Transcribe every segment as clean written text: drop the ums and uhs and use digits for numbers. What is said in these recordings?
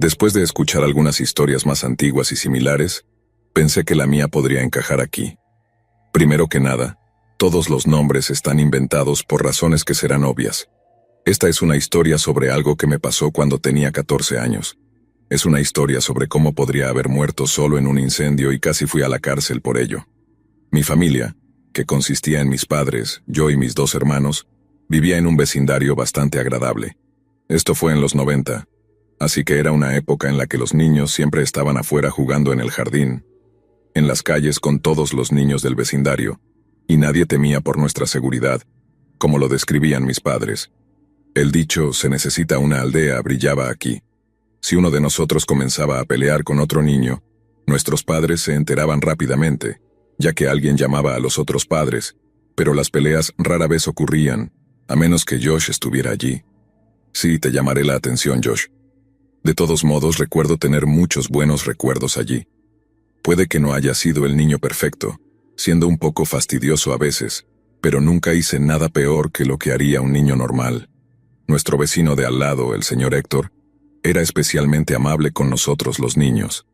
Después de escuchar algunas historias más antiguas y similares, pensé que la mía podría encajar aquí. Primero que nada, todos los nombres están inventados por razones que serán obvias. Esta es una historia sobre algo que me pasó cuando tenía 14 años. Es una historia sobre cómo podría haber muerto solo en un incendio y casi fui a la cárcel por ello. Mi familia, que consistía en mis padres, yo y mis 2 hermanos, vivía en un vecindario bastante agradable. Esto fue en los 90, así que era una época en la que los niños siempre estaban afuera jugando en el jardín, en las calles con todos los niños del vecindario, y nadie temía por nuestra seguridad, como lo describían mis padres. El dicho "se necesita una aldea" brillaba aquí. Si uno de nosotros comenzaba a pelear con otro niño, nuestros padres se enteraban rápidamente, ya que alguien llamaba a los otros padres, pero las peleas rara vez ocurrían, a menos que Josh estuviera allí. Sí, te llamaré la atención, Josh. De todos modos, recuerdo tener muchos buenos recuerdos allí. Puede que no haya sido el niño perfecto, siendo un poco fastidioso a veces, pero nunca hice nada peor que lo que haría un niño normal. Nuestro vecino de al lado, el señor Héctor, era especialmente amable con nosotros los niños.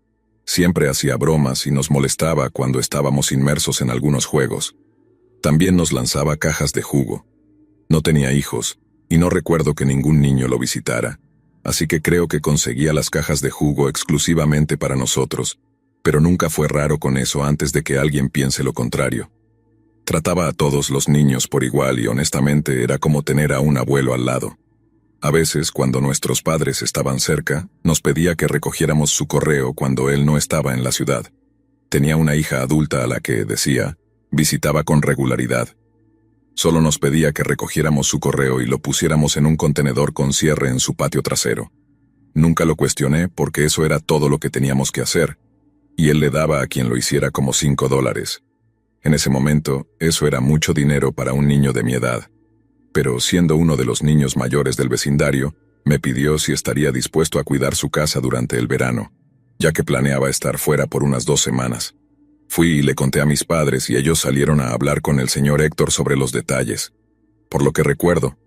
Siempre hacía bromas y nos molestaba cuando estábamos inmersos en algunos juegos. También nos lanzaba cajas de jugo. No tenía hijos, y no recuerdo que ningún niño lo visitara, así que creo que conseguía las cajas de jugo exclusivamente para nosotros, pero nunca fue raro con eso antes de que alguien piense lo contrario. Trataba a todos los niños por igual y honestamente era como tener a un abuelo al lado. A veces, cuando nuestros padres estaban cerca, nos pedía que recogiéramos su correo cuando él no estaba en la ciudad. Tenía una hija adulta a la que, decía, visitaba con regularidad. Solo nos pedía que recogiéramos su correo y lo pusiéramos en un contenedor con cierre en su patio trasero. Nunca lo cuestioné porque eso era todo lo que teníamos que hacer, y él le daba a quien lo hiciera como $5. En ese momento, eso era mucho dinero para un niño de mi edad. Pero siendo uno de los niños mayores del vecindario, me pidió si estaría dispuesto a cuidar su casa durante el verano, ya que planeaba estar fuera por unas 2 semanas. Fui y le conté a mis padres y ellos salieron a hablar con el señor Héctor sobre los detalles. Por lo que recuerdo,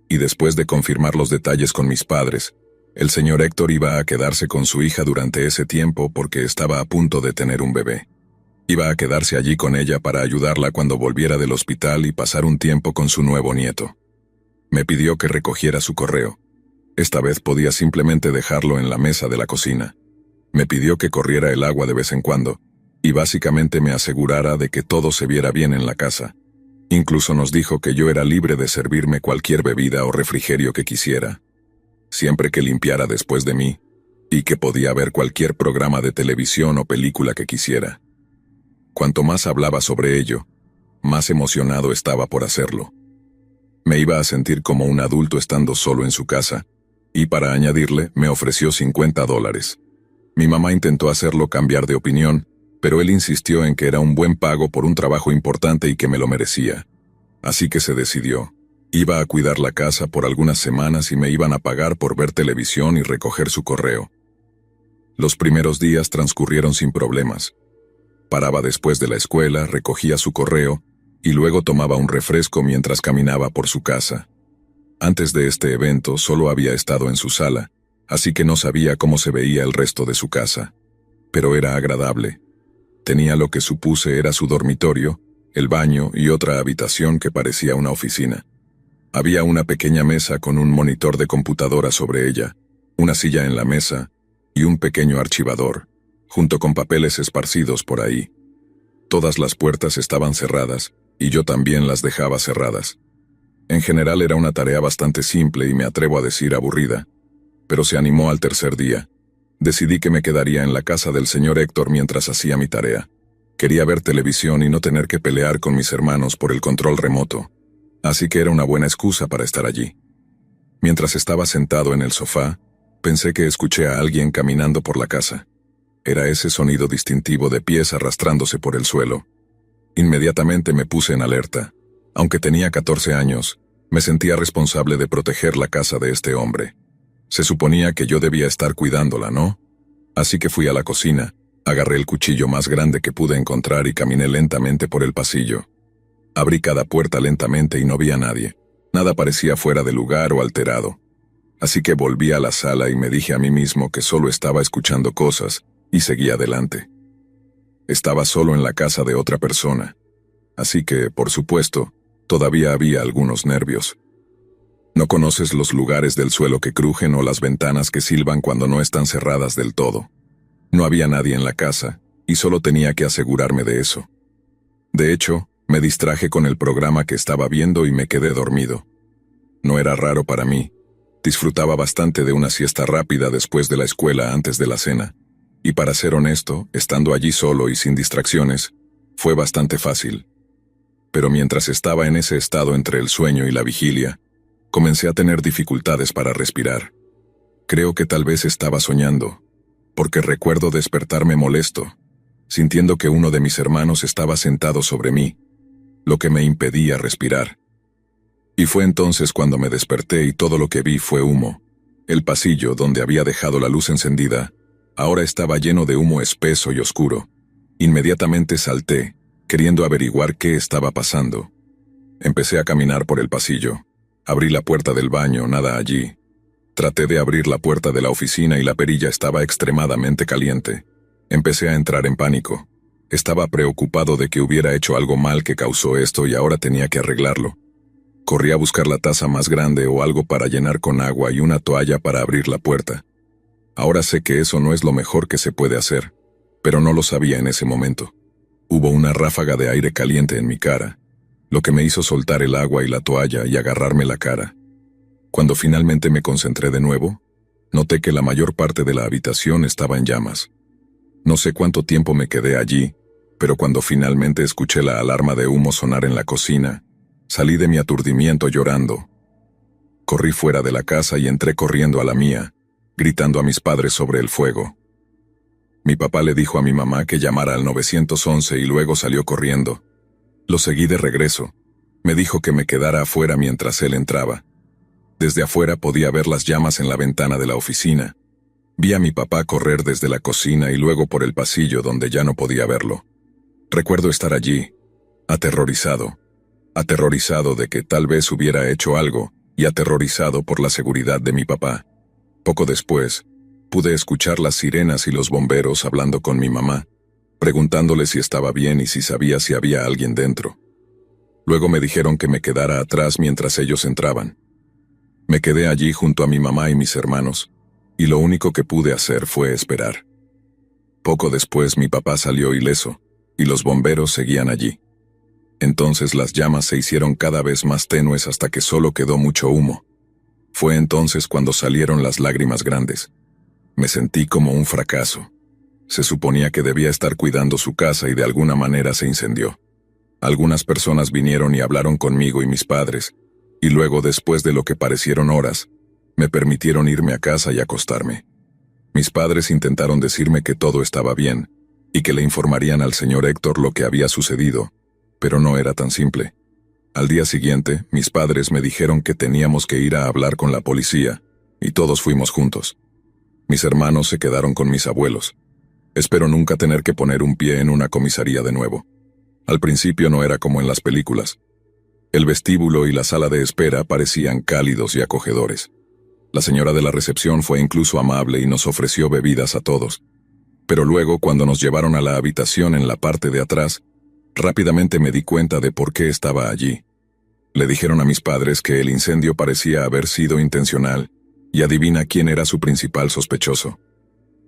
y después de confirmar los detalles con mis padres, el señor Héctor iba a quedarse con su hija durante ese tiempo porque estaba a punto de tener un bebé. Iba a quedarse allí con ella para ayudarla cuando volviera del hospital y pasar un tiempo con su nuevo nieto. Me pidió que recogiera su correo. Esta vez podía simplemente dejarlo en la mesa de la cocina. Me pidió que corriera el agua de vez en cuando, y básicamente me asegurara de que todo se viera bien en la casa. Incluso nos dijo que yo era libre de servirme cualquier bebida o refrigerio que quisiera, siempre que limpiara después de mí, y que podía ver cualquier programa de televisión o película que quisiera. Cuanto más hablaba sobre ello, más emocionado estaba por hacerlo. Me iba a sentir como un adulto estando solo en su casa, y para añadirle, me ofreció $50. Mi mamá intentó hacerlo cambiar de opinión, pero él insistió en que era un buen pago por un trabajo importante y que me lo merecía. Así que se decidió. Iba a cuidar la casa por algunas semanas y me iban a pagar por ver televisión y recoger su correo. Los primeros días transcurrieron sin problemas. Paraba después de la escuela, recogía su correo, y luego tomaba un refresco mientras caminaba por su casa. Antes de este evento solo había estado en su sala, así que no sabía cómo se veía el resto de su casa. Pero era agradable. Tenía lo que supuse era su dormitorio, el baño y otra habitación que parecía una oficina. Había una pequeña mesa con un monitor de computadora sobre ella, una silla en la mesa y un pequeño archivador, junto con papeles esparcidos por ahí. Todas las puertas estaban cerradas, y yo también las dejaba cerradas. En general era una tarea bastante simple y me atrevo a decir aburrida, pero se animó al tercer día. Decidí que me quedaría en la casa del señor Héctor mientras hacía mi tarea. Quería ver televisión y no tener que pelear con mis hermanos por el control remoto, así que era una buena excusa para estar allí. Mientras estaba sentado en el sofá, pensé que escuché a alguien caminando por la casa. Era ese sonido distintivo de pies arrastrándose por el suelo. Inmediatamente me puse en alerta. Aunque tenía 14 años, me sentía responsable de proteger la casa de este hombre. Se suponía que yo debía estar cuidándola, ¿no? Así que fui a la cocina, agarré el cuchillo más grande que pude encontrar y caminé lentamente por el pasillo. Abrí cada puerta lentamente y no vi a nadie. Nada parecía fuera de lugar o alterado. Así que volví a la sala y me dije a mí mismo que solo estaba escuchando cosas, y seguí adelante. Estaba solo en la casa de otra persona. Así que, por supuesto, todavía había algunos nervios. No conoces los lugares del suelo que crujen o las ventanas que silban cuando no están cerradas del todo. No había nadie en la casa, y solo tenía que asegurarme de eso. De hecho, me distraje con el programa que estaba viendo y me quedé dormido. No era raro para mí. Disfrutaba bastante de una siesta rápida después de la escuela antes de la cena. Y para ser honesto, estando allí solo y sin distracciones, fue bastante fácil. Pero mientras estaba en ese estado entre el sueño y la vigilia, comencé a tener dificultades para respirar. Creo que tal vez estaba soñando, porque recuerdo despertarme molesto, sintiendo que uno de mis hermanos estaba sentado sobre mí, lo que me impedía respirar. Y fue entonces cuando me desperté y todo lo que vi fue humo. El pasillo, donde había dejado la luz encendida, ahora estaba lleno de humo espeso y oscuro. Inmediatamente salté, queriendo averiguar qué estaba pasando. Empecé a caminar por el pasillo. Abrí la puerta del baño, nada allí. Traté de abrir la puerta de la oficina y la perilla estaba extremadamente caliente. Empecé a entrar en pánico. Estaba preocupado de que hubiera hecho algo mal que causó esto y ahora tenía que arreglarlo. Corrí a buscar la taza más grande o algo para llenar con agua y una toalla para abrir la puerta. Ahora sé que eso no es lo mejor que se puede hacer, pero no lo sabía en ese momento. Hubo una ráfaga de aire caliente en mi cara, lo que me hizo soltar el agua y la toalla y agarrarme la cara. Cuando finalmente me concentré de nuevo, noté que la mayor parte de la habitación estaba en llamas. No sé cuánto tiempo me quedé allí, pero cuando finalmente escuché la alarma de humo sonar en la cocina, salí de mi aturdimiento llorando. Corrí fuera de la casa y entré corriendo a la mía, gritando a mis padres sobre el fuego. Mi papá le dijo a mi mamá que llamara al 911 y luego salió corriendo. Lo seguí de regreso. Me dijo que me quedara afuera mientras él entraba. Desde afuera podía ver las llamas en la ventana de la oficina. Vi a mi papá correr desde la cocina y luego por el pasillo donde ya no podía verlo. Recuerdo estar allí, aterrorizado de que tal vez hubiera hecho algo y aterrorizado por la seguridad de mi papá. Poco después, pude escuchar las sirenas y los bomberos hablando con mi mamá, preguntándole si estaba bien y si sabía si había alguien dentro. Luego me dijeron que me quedara atrás mientras ellos entraban. Me quedé allí junto a mi mamá y mis hermanos, y lo único que pude hacer fue esperar. Poco después mi papá salió ileso, y los bomberos seguían allí. Entonces las llamas se hicieron cada vez más tenues hasta que solo quedó mucho humo. Fue entonces cuando salieron las lágrimas grandes. Me sentí como un fracaso. Se suponía que debía estar cuidando su casa y de alguna manera se incendió. Algunas personas vinieron y hablaron conmigo y mis padres, y luego, después de lo que parecieron horas, me permitieron irme a casa y acostarme. Mis padres intentaron decirme que todo estaba bien, y que le informarían al señor Héctor lo que había sucedido, pero no era tan simple. Al día siguiente, mis padres me dijeron que teníamos que ir a hablar con la policía, y todos fuimos juntos. Mis hermanos se quedaron con mis abuelos. Espero nunca tener que poner un pie en una comisaría de nuevo. Al principio no era como en las películas. El vestíbulo y la sala de espera parecían cálidos y acogedores. La señora de la recepción fue incluso amable y nos ofreció bebidas a todos. Pero luego, cuando nos llevaron a la habitación en la parte de atrás, rápidamente me di cuenta de por qué estaba allí. Le dijeron a mis padres que el incendio parecía haber sido intencional, y adivina quién era su principal sospechoso.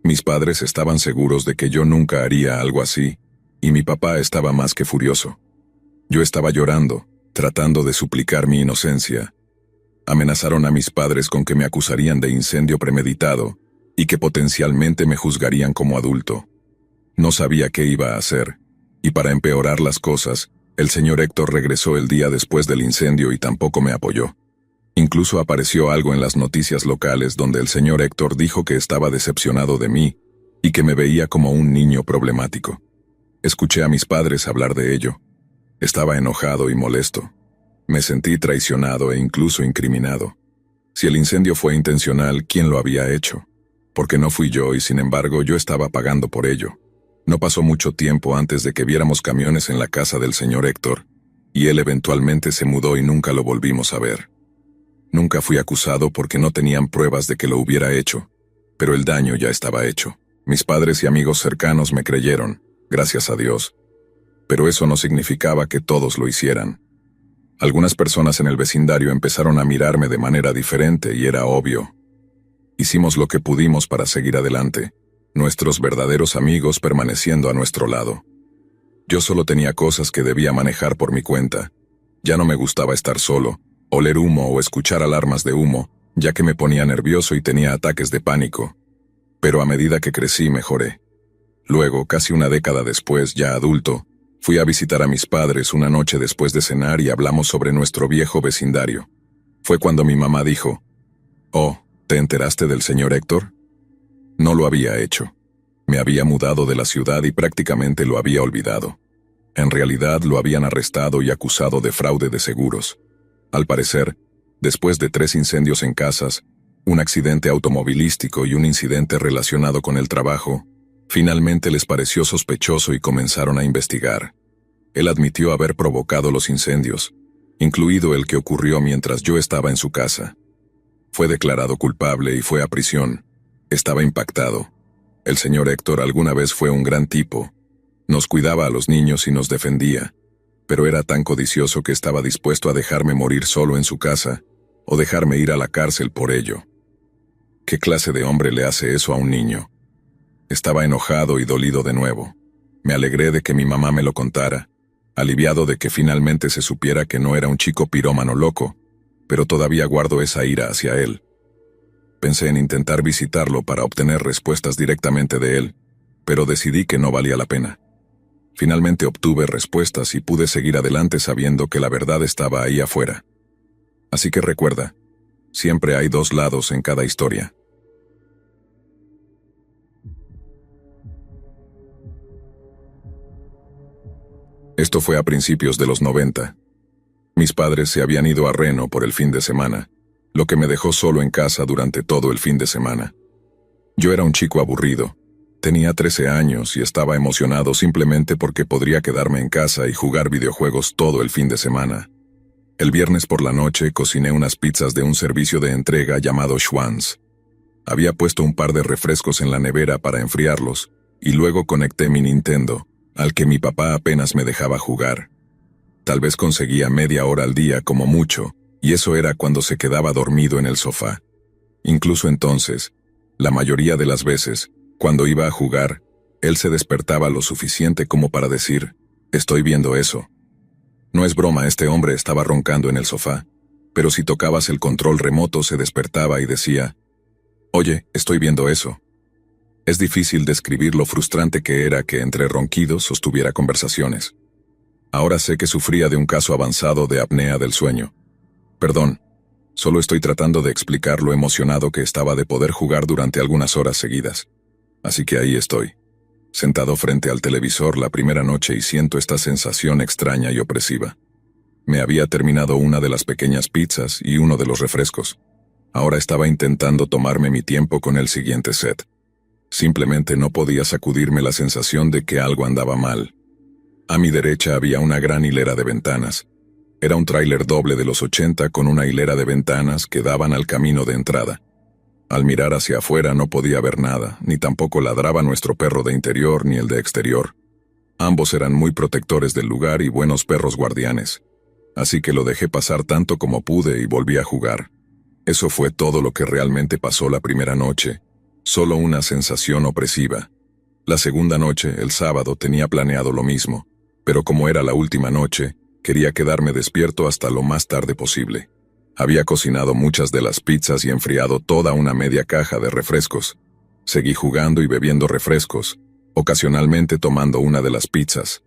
Mis padres estaban seguros de que yo nunca haría algo así, y mi papá estaba más que furioso. Yo estaba llorando, tratando de suplicar mi inocencia. Amenazaron a mis padres con que me acusarían de incendio premeditado, y que potencialmente me juzgarían como adulto. No sabía qué iba a hacer, y para empeorar las cosas, el señor Héctor regresó el día después del incendio y tampoco me apoyó. Incluso apareció algo en las noticias locales donde el señor Héctor dijo que estaba decepcionado de mí y que me veía como un niño problemático. Escuché a mis padres hablar de ello. Estaba enojado y molesto. Me sentí traicionado e incluso incriminado. Si el incendio fue intencional, ¿quién lo había hecho? Porque no fui yo y sin embargo yo estaba pagando por ello. No pasó mucho tiempo antes de que viéramos camiones en la casa del señor Héctor, y él eventualmente se mudó y nunca lo volvimos a ver. Nunca fui acusado porque no tenían pruebas de que lo hubiera hecho, pero el daño ya estaba hecho. Mis padres y amigos cercanos me creyeron, gracias a Dios, pero eso no significaba que todos lo hicieran. Algunas personas en el vecindario empezaron a mirarme de manera diferente y era obvio. Hicimos lo que pudimos para seguir adelante, nuestros verdaderos amigos permaneciendo a nuestro lado. Yo solo tenía cosas que debía manejar por mi cuenta. Ya no me gustaba estar solo, oler humo o escuchar alarmas de humo, ya que me ponía nervioso y tenía ataques de pánico. Pero a medida que crecí mejoré. Luego, casi una década después, ya adulto, fui a visitar a mis padres una noche después de cenar y hablamos sobre nuestro viejo vecindario. Fue cuando mi mamá dijo, «Oh, ¿te enteraste del señor Héctor?» No lo había hecho. Me había mudado de la ciudad y prácticamente lo había olvidado. En realidad lo habían arrestado y acusado de fraude de seguros. Al parecer, después de 3 incendios en casas, un accidente automovilístico y un incidente relacionado con el trabajo, finalmente les pareció sospechoso y comenzaron a investigar. Él admitió haber provocado los incendios, incluido el que ocurrió mientras yo estaba en su casa. Fue declarado culpable y fue a prisión. Estaba impactado. El señor Héctor alguna vez fue un gran tipo. Nos cuidaba a los niños y nos defendía, pero era tan codicioso que estaba dispuesto a dejarme morir solo en su casa, o dejarme ir a la cárcel por ello. ¿Qué clase de hombre le hace eso a un niño? Estaba enojado y dolido de nuevo. Me alegré de que mi mamá me lo contara, aliviado de que finalmente se supiera que no era un chico pirómano loco, pero todavía guardo esa ira hacia él. Pensé en intentar visitarlo para obtener respuestas directamente de él, pero decidí que no valía la pena. Finalmente obtuve respuestas y pude seguir adelante sabiendo que la verdad estaba ahí afuera. Así que recuerda, siempre hay 2 lados en cada historia. Esto fue a principios de los 90. Mis padres se habían ido a Reno por el fin de semana, lo que me dejó solo en casa durante todo el fin de semana. Yo era un chico aburrido. Tenía 13 años y estaba emocionado simplemente porque podría quedarme en casa y jugar videojuegos todo el fin de semana. El viernes por la noche cociné unas pizzas de un servicio de entrega llamado Schwan's. Había puesto un par de refrescos en la nevera para enfriarlos, y luego conecté mi Nintendo, al que mi papá apenas me dejaba jugar. Tal vez conseguía media hora al día como mucho, y eso era cuando se quedaba dormido en el sofá. Incluso entonces, la mayoría de las veces, cuando iba a jugar, él se despertaba lo suficiente como para decir, «Estoy viendo eso». No es broma, este hombre estaba roncando en el sofá, pero si tocabas el control remoto se despertaba y decía, «Oye, estoy viendo eso». Es difícil describir lo frustrante que era que entre ronquidos sostuviera conversaciones. Ahora sé que sufría de un caso avanzado de apnea del sueño. Perdón, solo estoy tratando de explicar lo emocionado que estaba de poder jugar durante algunas horas seguidas. Así que ahí estoy, sentado frente al televisor la primera noche y siento esta sensación extraña y opresiva. Me había terminado una de las pequeñas pizzas y uno de los refrescos. Ahora estaba intentando tomarme mi tiempo con el siguiente set. Simplemente no podía sacudirme la sensación de que algo andaba mal. A mi derecha había una gran hilera de ventanas. Era un tráiler doble de los 80 con una hilera de ventanas que daban al camino de entrada. Al mirar hacia afuera no podía ver nada, ni tampoco ladraba nuestro perro de interior ni el de exterior. Ambos eran muy protectores del lugar y buenos perros guardianes. Así que lo dejé pasar tanto como pude y volví a jugar. Eso fue todo lo que realmente pasó la primera noche. Solo una sensación opresiva. La segunda noche, el sábado, tenía planeado lo mismo, pero como era la última noche, quería quedarme despierto hasta lo más tarde posible. Había cocinado muchas de las pizzas y enfriado toda una media caja de refrescos. Seguí jugando y bebiendo refrescos, ocasionalmente tomando una de las pizzas.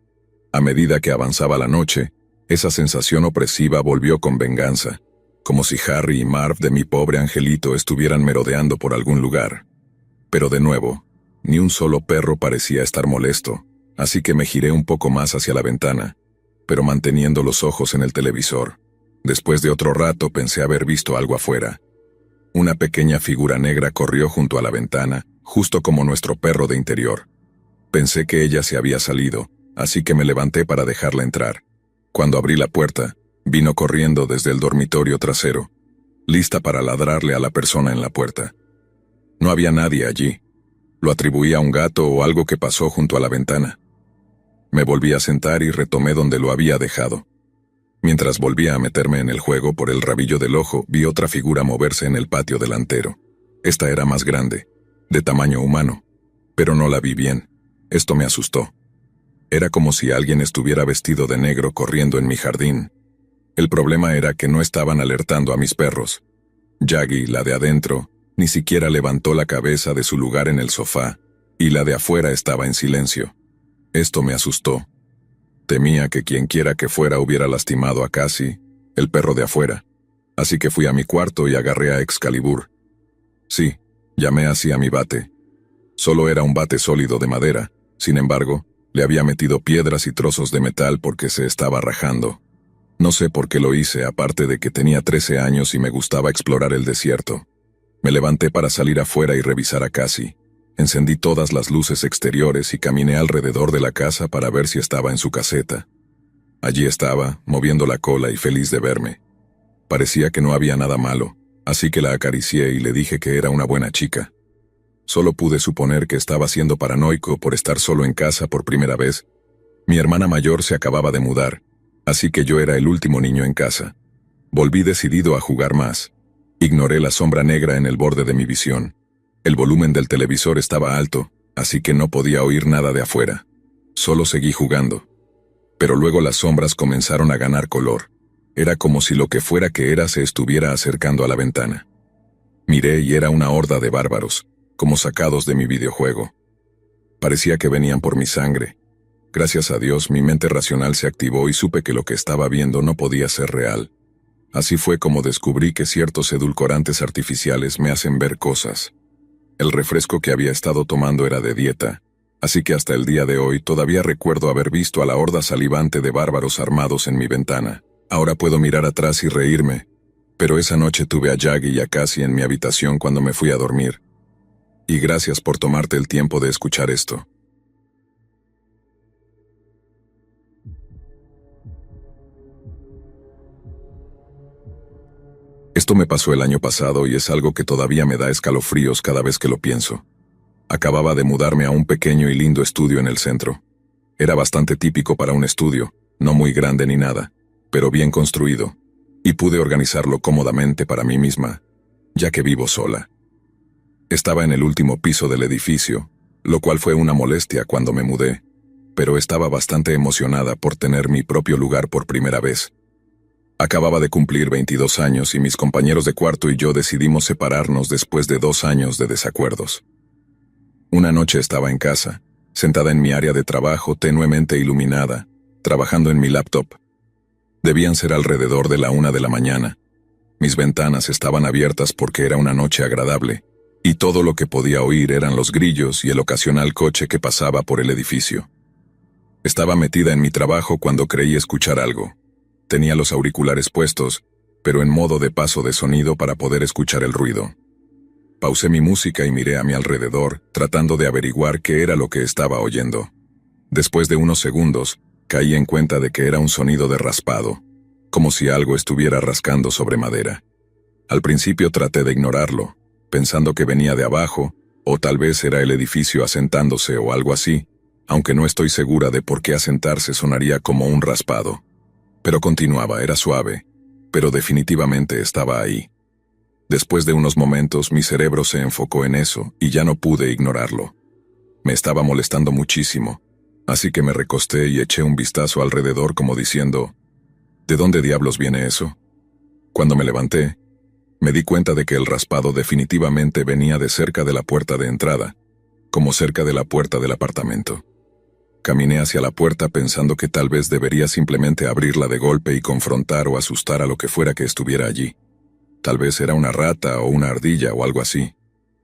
A medida que avanzaba la noche, esa sensación opresiva volvió con venganza, como si Harry y Marv de mi pobre angelito estuvieran merodeando por algún lugar. Pero de nuevo, ni un solo perro parecía estar molesto, así que me giré un poco más hacia la ventana, pero manteniendo los ojos en el televisor. Después de otro rato pensé haber visto algo afuera. Una pequeña figura negra corrió junto a la ventana, justo como nuestro perro de interior. Pensé que ella se había salido, así que me levanté para dejarla entrar. Cuando abrí la puerta, vino corriendo desde el dormitorio trasero. lista para ladrarle a la persona en la puerta. No había nadie allí. Lo atribuí a un gato o algo que pasó junto a la ventana. Me volví a sentar y retomé donde lo había dejado. Mientras volvía a meterme en el juego por el rabillo del ojo, vi otra figura moverse en el patio delantero. Esta era más grande, de tamaño humano, pero no la vi bien. Esto me asustó. Era como si alguien estuviera vestido de negro corriendo en mi jardín. El problema era que no estaban alertando a mis perros. Yagi, la de adentro, ni siquiera levantó la cabeza de su lugar en el sofá, y la de afuera estaba en silencio. Esto me asustó. Temía que quienquiera que fuera hubiera lastimado a Cassie, el perro de afuera. Así que fui a mi cuarto y agarré a Excalibur. Sí, llamé así a mi bate. Solo era un bate sólido de madera, sin embargo, le había metido piedras y trozos de metal porque se estaba rajando. No sé por qué lo hice, aparte de que tenía 13 años y me gustaba explorar el desierto. Me levanté para salir afuera y revisar a Cassie. Encendí todas las luces exteriores y caminé alrededor de la casa para ver si estaba en su caseta. Allí estaba, moviendo la cola y feliz de verme. Parecía que no había nada malo, así que la acaricié y le dije que era una buena chica. Solo pude suponer que estaba siendo paranoico por estar solo en casa por primera vez. Mi hermana mayor se acababa de mudar, así que yo era el último niño en casa. Volví decidido a jugar más. Ignoré la sombra negra en el borde de mi visión. El volumen del televisor estaba alto, así que no podía oír nada de afuera. Solo seguí jugando. Pero luego las sombras comenzaron a ganar color. Era como si lo que fuera que era se estuviera acercando a la ventana. Miré y era una horda de bárbaros, como sacados de mi videojuego. Parecía que venían por mi sangre. Gracias a Dios, mi mente racional se activó y supe que lo que estaba viendo no podía ser real. Así fue como descubrí que ciertos edulcorantes artificiales me hacen ver cosas. El refresco que había estado tomando era de dieta, así que hasta el día de hoy todavía recuerdo haber visto a la horda salivante de bárbaros armados en mi ventana. Ahora puedo mirar atrás y reírme, pero esa noche tuve a Yagi y a Cassie en mi habitación cuando me fui a dormir. Y gracias por tomarte el tiempo de escuchar esto. Esto me pasó el año pasado y es algo que todavía me da escalofríos cada vez que lo pienso. Acababa de mudarme a un pequeño y lindo estudio en el centro. Era bastante típico para un estudio, no muy grande ni nada, pero bien construido, y pude organizarlo cómodamente para mí misma, ya que vivo sola. Estaba en el último piso del edificio, lo cual fue una molestia cuando me mudé, pero estaba bastante emocionada por tener mi propio lugar por primera vez. Acababa de cumplir 22 años y mis compañeros de cuarto y yo decidimos separarnos después de 2 años de desacuerdos. Una noche estaba en casa, sentada en mi área de trabajo tenuemente iluminada, trabajando en mi laptop. Debían ser alrededor de la 1 de la mañana. Mis ventanas estaban abiertas porque era una noche agradable, y todo lo que podía oír eran los grillos y el ocasional coche que pasaba por el edificio. Estaba metida en mi trabajo cuando creí escuchar algo. Tenía los auriculares puestos, pero en modo de paso de sonido para poder escuchar el ruido. Pausé mi música y miré a mi alrededor, tratando de averiguar qué era lo que estaba oyendo. Después de unos segundos, caí en cuenta de que era un sonido de raspado, como si algo estuviera rascando sobre madera. Al principio traté de ignorarlo, pensando que venía de abajo, o tal vez era el edificio asentándose o algo así, aunque no estoy segura de por qué asentarse sonaría como un raspado. Pero continuaba, era suave, pero definitivamente estaba ahí. Después de unos momentos mi cerebro se enfocó en eso y ya no pude ignorarlo. Me estaba molestando muchísimo, así que me recosté y eché un vistazo alrededor como diciendo, ¿de dónde diablos viene eso? Cuando me levanté, me di cuenta de que el raspado definitivamente venía de cerca de la puerta de entrada, como cerca de la puerta del apartamento. Caminé hacia la puerta pensando que tal vez debería simplemente abrirla de golpe y confrontar o asustar a lo que fuera que estuviera allí. Tal vez era una rata o una ardilla o algo así,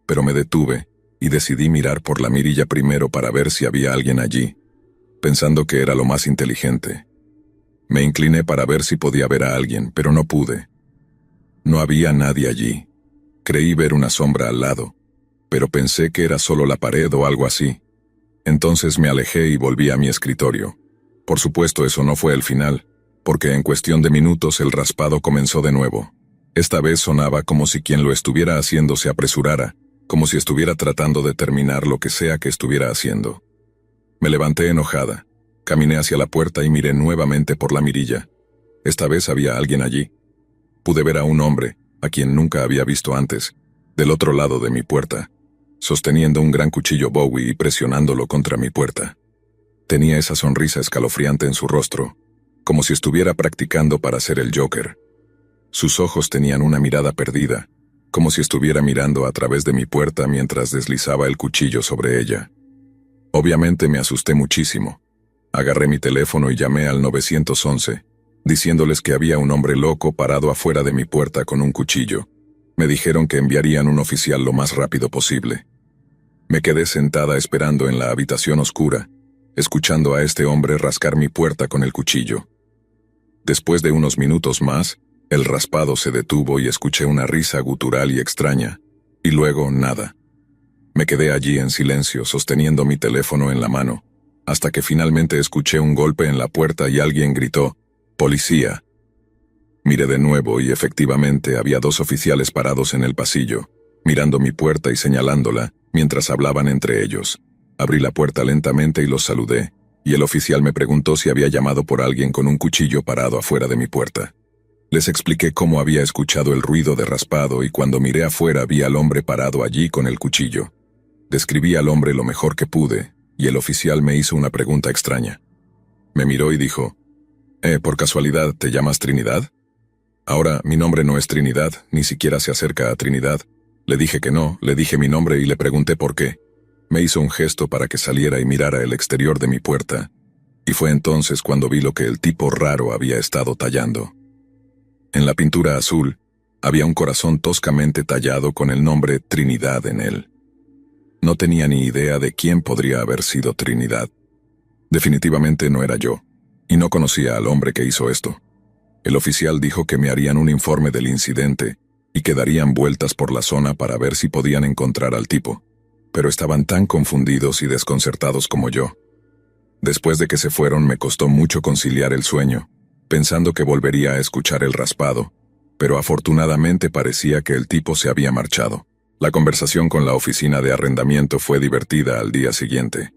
pero me detuve y decidí mirar por la mirilla primero para ver si había alguien allí, pensando que era lo más inteligente. Me incliné para ver si podía ver a alguien, pero no pude. No había nadie allí. Creí ver una sombra al lado, pero pensé que era solo la pared o algo así. Entonces me alejé y volví a mi escritorio. Por supuesto, eso no fue el final, porque en cuestión de minutos el raspado comenzó de nuevo. Esta vez sonaba como si quien lo estuviera haciendo se apresurara, como si estuviera tratando de terminar lo que sea que estuviera haciendo. Me levanté enojada, caminé hacia la puerta y miré nuevamente por la mirilla. Esta vez había alguien allí. Pude ver a un hombre, a quien nunca había visto antes, del otro lado de mi puerta, sosteniendo un gran cuchillo Bowie y presionándolo contra mi puerta. Tenía esa sonrisa escalofriante en su rostro, como si estuviera practicando para ser el Joker. Sus ojos tenían una mirada perdida, como si estuviera mirando a través de mi puerta mientras deslizaba el cuchillo sobre ella. Obviamente me asusté muchísimo. Agarré mi teléfono y llamé al 911, diciéndoles que había un hombre loco parado afuera de mi puerta con un cuchillo. Me dijeron que enviarían un oficial lo más rápido posible. Me quedé sentada esperando en la habitación oscura, escuchando a este hombre rascar mi puerta con el cuchillo. Después de unos minutos más, el raspado se detuvo y escuché una risa gutural y extraña, y luego nada. Me quedé allí en silencio, sosteniendo mi teléfono en la mano, hasta que finalmente escuché un golpe en la puerta y alguien gritó, «¡Policía!». Miré de nuevo y efectivamente había 2 oficiales parados en el pasillo, mirando mi puerta y señalándola, mientras hablaban entre ellos. Abrí la puerta lentamente y los saludé, y el oficial me preguntó si había llamado por alguien con un cuchillo parado afuera de mi puerta. Les expliqué cómo había escuchado el ruido de raspado y cuando miré afuera vi al hombre parado allí con el cuchillo. Describí al hombre lo mejor que pude, y el oficial me hizo una pregunta extraña. Me miró y dijo, ¿por casualidad te llamas Trinidad? Ahora, mi nombre no es Trinidad, ni siquiera se acerca a Trinidad. Le dije que no, le dije mi nombre y le pregunté por qué. Me hizo un gesto para que saliera y mirara el exterior de mi puerta, y fue entonces cuando vi lo que el tipo raro había estado tallando. En la pintura azul, había un corazón toscamente tallado con el nombre Trinidad en él. No tenía ni idea de quién podría haber sido Trinidad. Definitivamente no era yo, y no conocía al hombre que hizo esto. El oficial dijo que me harían un informe del incidente y que darían vueltas por la zona para ver si podían encontrar al tipo, pero estaban tan confundidos y desconcertados como yo. Después de que se fueron me costó mucho conciliar el sueño, pensando que volvería a escuchar el raspado, pero afortunadamente parecía que el tipo se había marchado. La conversación con la oficina de arrendamiento fue divertida al día siguiente.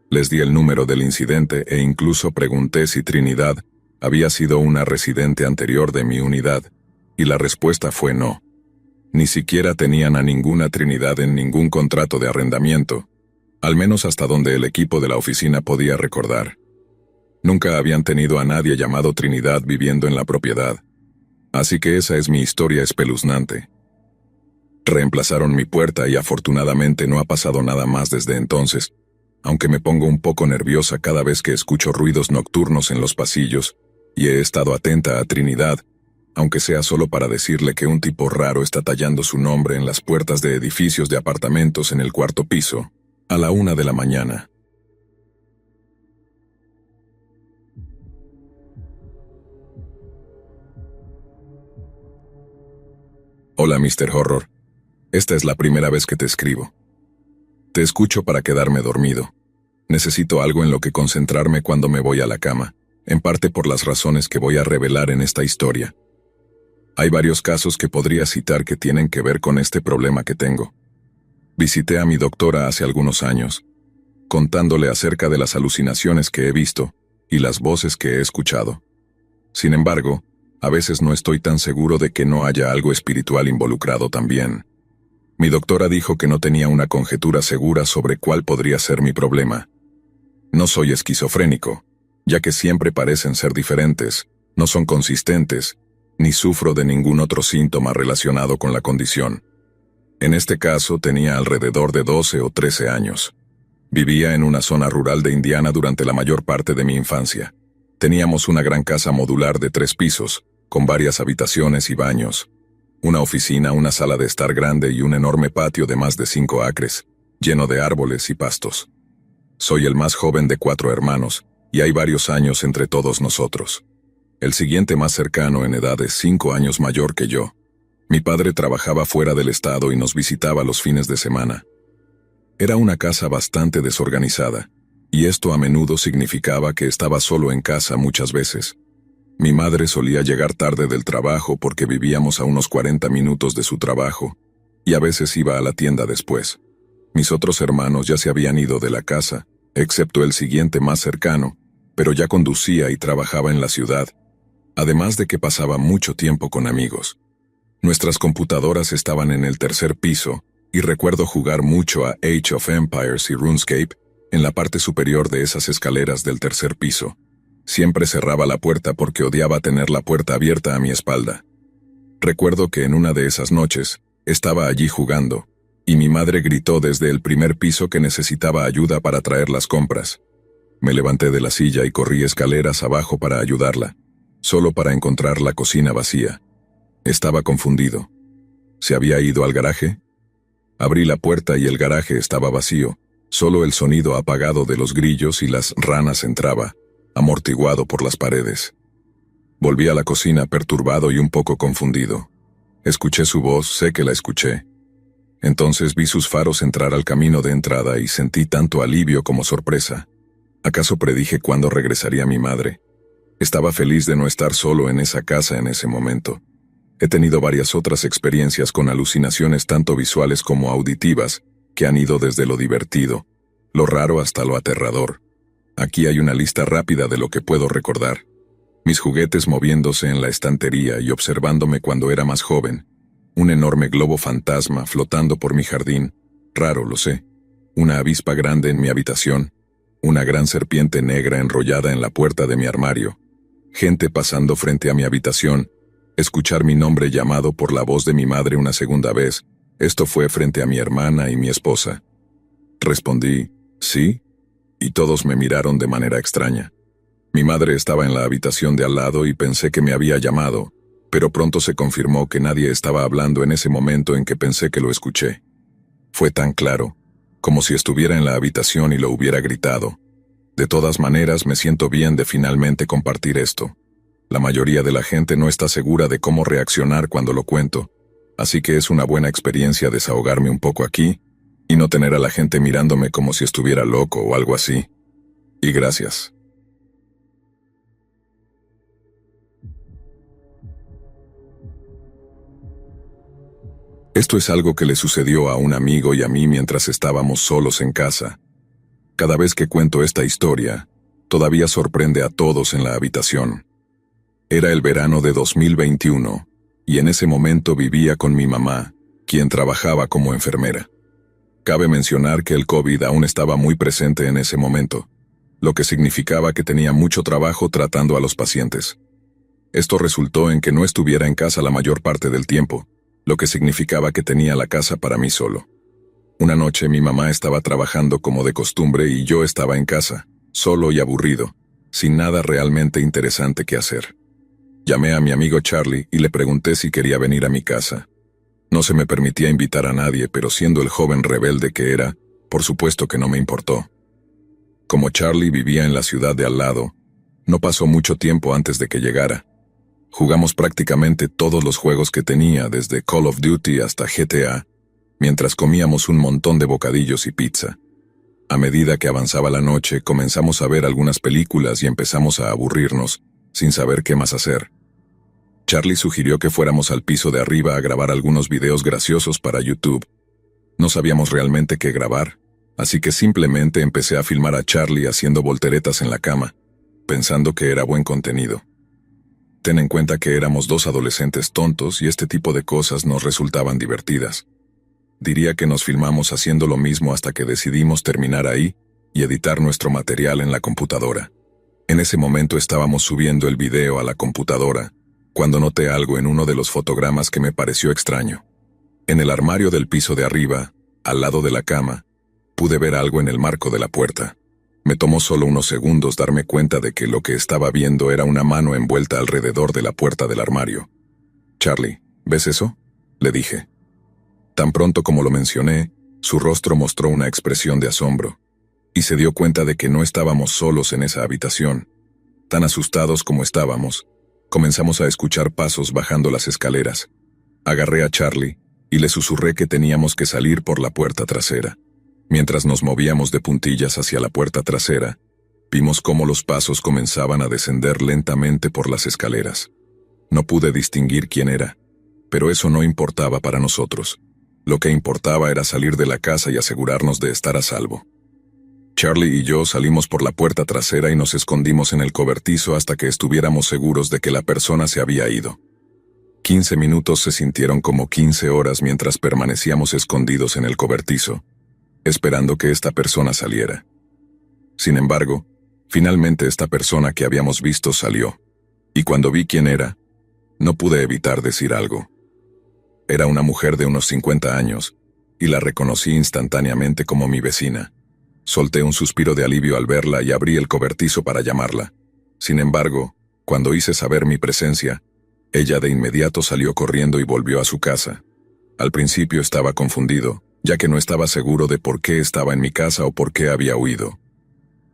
Les di el número del incidente e incluso pregunté si Trinidad había sido una residente anterior de mi unidad, y la respuesta fue no. Ni siquiera tenían a ninguna Trinidad en ningún contrato de arrendamiento, al menos hasta donde el equipo de la oficina podía recordar. Nunca habían tenido a nadie llamado Trinidad viviendo en la propiedad. Así que esa es mi historia espeluznante. Reemplazaron mi puerta y afortunadamente no ha pasado nada más desde entonces, aunque me pongo un poco nerviosa cada vez que escucho ruidos nocturnos en los pasillos, y he estado atenta a Trinidad, aunque sea solo para decirle que un tipo raro está tallando su nombre en las puertas de edificios de apartamentos en el 4º piso, a la 1 de la mañana. Hola, Mr. Horror. Esta es la primera vez que te escribo. Te escucho para quedarme dormido. Necesito algo en lo que concentrarme cuando me voy a la cama, en parte por las razones que voy a revelar en esta historia. Hay varios casos que podría citar que tienen que ver con este problema que tengo. Visité a mi doctora hace algunos años, contándole acerca de las alucinaciones que he visto y las voces que he escuchado. Sin embargo, a veces no estoy tan seguro de que no haya algo espiritual involucrado también. Mi doctora dijo que no tenía una conjetura segura sobre cuál podría ser mi problema. No soy esquizofrénico, ya que siempre parecen ser diferentes, no son consistentes, ni sufro de ningún otro síntoma relacionado con la condición. En este caso tenía alrededor de 12 o 13 años. Vivía en una zona rural de Indiana durante la mayor parte de mi infancia. Teníamos una gran casa modular de 3 pisos, con varias habitaciones y baños, una oficina, una sala de estar grande y un enorme patio de más de 5 acres, lleno de árboles y pastos. Soy el más joven de 4 hermanos, y hay varios años entre todos nosotros. El siguiente más cercano en edad es 5 años mayor que yo. Mi padre trabajaba fuera del estado y nos visitaba los fines de semana. Era una casa bastante desorganizada, y esto a menudo significaba que estaba solo en casa muchas veces. Mi madre solía llegar tarde del trabajo porque vivíamos a unos 40 minutos de su trabajo, y a veces iba a la tienda después. Mis otros hermanos ya se habían ido de la casa, excepto el siguiente más cercano, pero ya conducía y trabajaba en la ciudad, además de que pasaba mucho tiempo con amigos. Nuestras computadoras estaban en el tercer piso, y recuerdo jugar mucho a Age of Empires y RuneScape en la parte superior de esas escaleras del tercer piso. Siempre cerraba la puerta porque odiaba tener la puerta abierta a mi espalda. Recuerdo que en una de esas noches, estaba allí jugando, y mi madre gritó desde el primer piso que necesitaba ayuda para traer las compras. Me levanté de la silla y corrí escaleras abajo para ayudarla, solo para encontrar la cocina vacía. Estaba confundido. ¿Se había ido al garaje? Abrí la puerta y el garaje estaba vacío, solo el sonido apagado de los grillos y las ranas entraba, amortiguado por las paredes. Volví a la cocina perturbado y un poco confundido. Escuché su voz, sé que la escuché. Entonces vi sus faros entrar al camino de entrada y sentí tanto alivio como sorpresa. ¿Acaso predije cuándo regresaría mi madre? Estaba feliz de no estar solo en esa casa en ese momento. He tenido varias otras experiencias con alucinaciones tanto visuales como auditivas, que han ido desde lo divertido, lo raro hasta lo aterrador. Aquí hay una lista rápida de lo que puedo recordar. Mis juguetes moviéndose en la estantería y observándome cuando era más joven. Un enorme globo fantasma flotando por mi jardín. Raro, lo sé. Una avispa grande en mi habitación. Una gran serpiente negra enrollada en la puerta de mi armario. Gente pasando frente a mi habitación. Escuchar mi nombre llamado por la voz de mi madre una segunda vez. Esto fue frente a mi hermana y mi esposa. Respondí, ¿sí? Y todos me miraron de manera extraña. Mi madre estaba en la habitación de al lado y pensé que me había llamado, pero pronto se confirmó que nadie estaba hablando en ese momento en que pensé que lo escuché. Fue tan claro, como si estuviera en la habitación y lo hubiera gritado. De todas maneras, me siento bien de finalmente compartir esto. La mayoría de la gente no está segura de cómo reaccionar cuando lo cuento, así que es una buena experiencia desahogarme un poco aquí y no tener a la gente mirándome como si estuviera loco o algo así. Y gracias. Esto es algo que le sucedió a un amigo y a mí mientras estábamos solos en casa. Cada vez que cuento esta historia, todavía sorprende a todos en la habitación. Era el verano de 2021, y en ese momento vivía con mi mamá, quien trabajaba como enfermera. Cabe mencionar que el COVID aún estaba muy presente en ese momento, lo que significaba que tenía mucho trabajo tratando a los pacientes. Esto resultó en que no estuviera en casa la mayor parte del tiempo, lo que significaba que tenía la casa para mí solo. Una noche mi mamá estaba trabajando como de costumbre y yo estaba en casa, solo y aburrido, sin nada realmente interesante que hacer. Llamé a mi amigo Charlie y le pregunté si quería venir a mi casa. No se me permitía invitar a nadie, pero siendo el joven rebelde que era, por supuesto que no me importó. Como Charlie vivía en la ciudad de al lado, no pasó mucho tiempo antes de que llegara. Jugamos prácticamente todos los juegos que tenía, desde Call of Duty hasta GTA, mientras comíamos un montón de bocadillos y pizza. A medida que avanzaba la noche, comenzamos a ver algunas películas y empezamos a aburrirnos, sin saber qué más hacer. Charlie sugirió que fuéramos al piso de arriba a grabar algunos videos graciosos para YouTube. No sabíamos realmente qué grabar, así que simplemente empecé a filmar a Charlie haciendo volteretas en la cama, pensando que era buen contenido. Ten en cuenta que éramos dos adolescentes tontos y este tipo de cosas nos resultaban divertidas. Diría que nos filmamos haciendo lo mismo hasta que decidimos terminar ahí y editar nuestro material en la computadora. En ese momento estábamos subiendo el video a la computadora, cuando noté algo en uno de los fotogramas que me pareció extraño. En el armario del piso de arriba, al lado de la cama, pude ver algo en el marco de la puerta. Me tomó solo unos segundos darme cuenta de que lo que estaba viendo era una mano envuelta alrededor de la puerta del armario. «Charlie, ¿ves eso?», le dije. Tan pronto como lo mencioné, su rostro mostró una expresión de asombro, y se dio cuenta de que no estábamos solos en esa habitación. Tan asustados como estábamos, comenzamos a escuchar pasos bajando las escaleras. Agarré a Charlie y le susurré que teníamos que salir por la puerta trasera. Mientras nos movíamos de puntillas hacia la puerta trasera, Vimos cómo los pasos comenzaban a descender lentamente por las escaleras. No pude distinguir quién era, pero eso no importaba para nosotros. Lo que importaba era salir de la casa y asegurarnos de estar a salvo. Charlie y yo salimos por la puerta trasera y nos escondimos en el cobertizo hasta que estuviéramos seguros de que la persona se había ido. 15 minutos se sintieron como 15 horas mientras permanecíamos escondidos en el cobertizo, esperando que esta persona saliera. Sin embargo, finalmente esta persona que habíamos visto salió, y cuando vi quién era, no pude evitar decir algo. Era una mujer de unos 50 años, y la reconocí instantáneamente como mi vecina. Solté un suspiro de alivio al verla y abrí el cobertizo para llamarla. Sin embargo, cuando hice saber mi presencia, ella de inmediato salió corriendo y volvió a su casa. Al principio estaba confundido, ya que no estaba seguro de por qué estaba en mi casa o por qué había huido.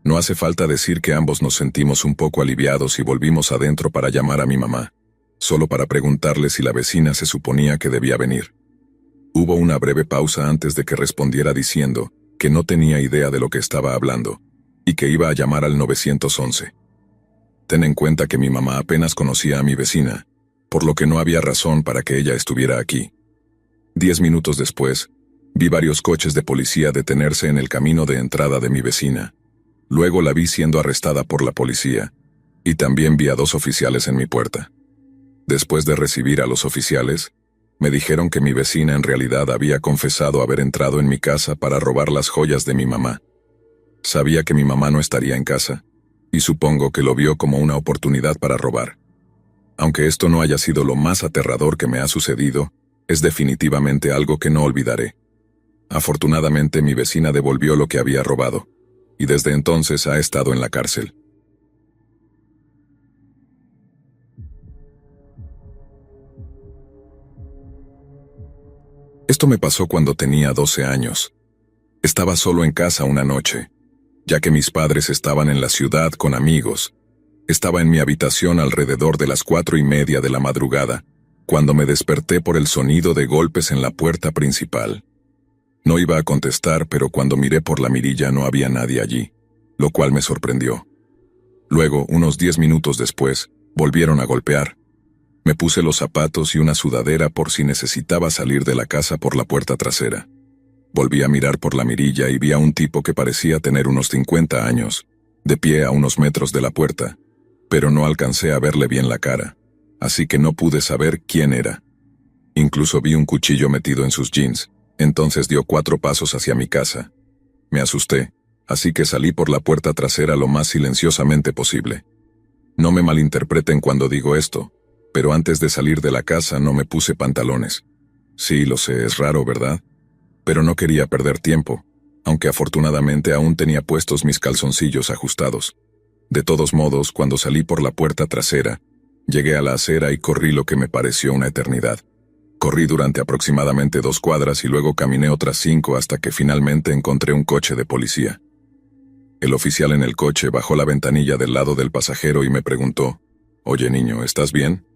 No hace falta decir que ambos nos sentimos un poco aliviados y volvimos adentro para llamar a mi mamá, solo para preguntarle si la vecina se suponía que debía venir. Hubo una breve pausa antes de que respondiera diciendo que no tenía idea de lo que estaba hablando, y que iba a llamar al 911. Ten en cuenta que mi mamá apenas conocía a mi vecina, por lo que no había razón para que ella estuviera aquí. 10 minutos después, vi varios coches de policía detenerse en el camino de entrada de mi vecina. Luego la vi siendo arrestada por la policía, y también vi a 2 oficiales en mi puerta. Después de recibir a los oficiales, me dijeron que mi vecina en realidad había confesado haber entrado en mi casa para robar las joyas de mi mamá. Sabía que mi mamá no estaría en casa, y supongo que lo vio como una oportunidad para robar. Aunque esto no haya sido lo más aterrador que me ha sucedido, es definitivamente algo que no olvidaré. Afortunadamente mi vecina devolvió lo que había robado, y desde entonces ha estado en la cárcel. Esto me pasó cuando tenía 12 años. Estaba solo en casa una noche, ya que mis padres estaban en la ciudad con amigos. Estaba en mi habitación alrededor de las 4:30 de la madrugada, cuando me desperté por el sonido de golpes en la puerta principal. No iba a contestar, pero cuando miré por la mirilla no había nadie allí, lo cual me sorprendió. Luego, unos 10 minutos después, volvieron a golpear. Me puse los zapatos y una sudadera por si necesitaba salir de la casa por la puerta trasera. Volví a mirar por la mirilla y vi a un tipo que parecía tener unos 50 años, de pie a unos metros de la puerta, pero no alcancé a verle bien la cara, así que no pude saber quién era. Incluso vi un cuchillo metido en sus jeans, entonces dio 4 pasos hacia mi casa. Me asusté, así que salí por la puerta trasera lo más silenciosamente posible. No me malinterpreten cuando digo esto, pero antes de salir de la casa no me puse pantalones. Sí, lo sé, es raro, ¿verdad? Pero no quería perder tiempo, aunque afortunadamente aún tenía puestos mis calzoncillos ajustados. De todos modos, cuando salí por la puerta trasera, llegué a la acera y corrí lo que me pareció una eternidad. Corrí durante aproximadamente 2 cuadras y luego caminé otras 5 hasta que finalmente encontré un coche de policía. El oficial en el coche bajó la ventanilla del lado del pasajero y me preguntó: «Oye niño, ¿estás bien?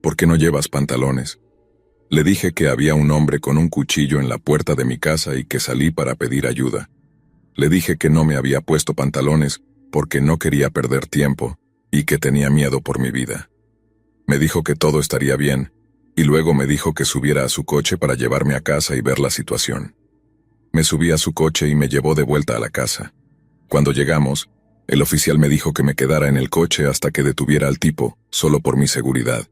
¿Por qué no llevas pantalones?». Le dije que había un hombre con un cuchillo en la puerta de mi casa y que salí para pedir ayuda. Le dije que no me había puesto pantalones porque no quería perder tiempo y que tenía miedo por mi vida. Me dijo que todo estaría bien, y luego me dijo que subiera a su coche para llevarme a casa y ver la situación. Me subí a su coche y me llevó de vuelta a la casa. Cuando llegamos, el oficial me dijo que me quedara en el coche hasta que detuviera al tipo, solo por mi seguridad.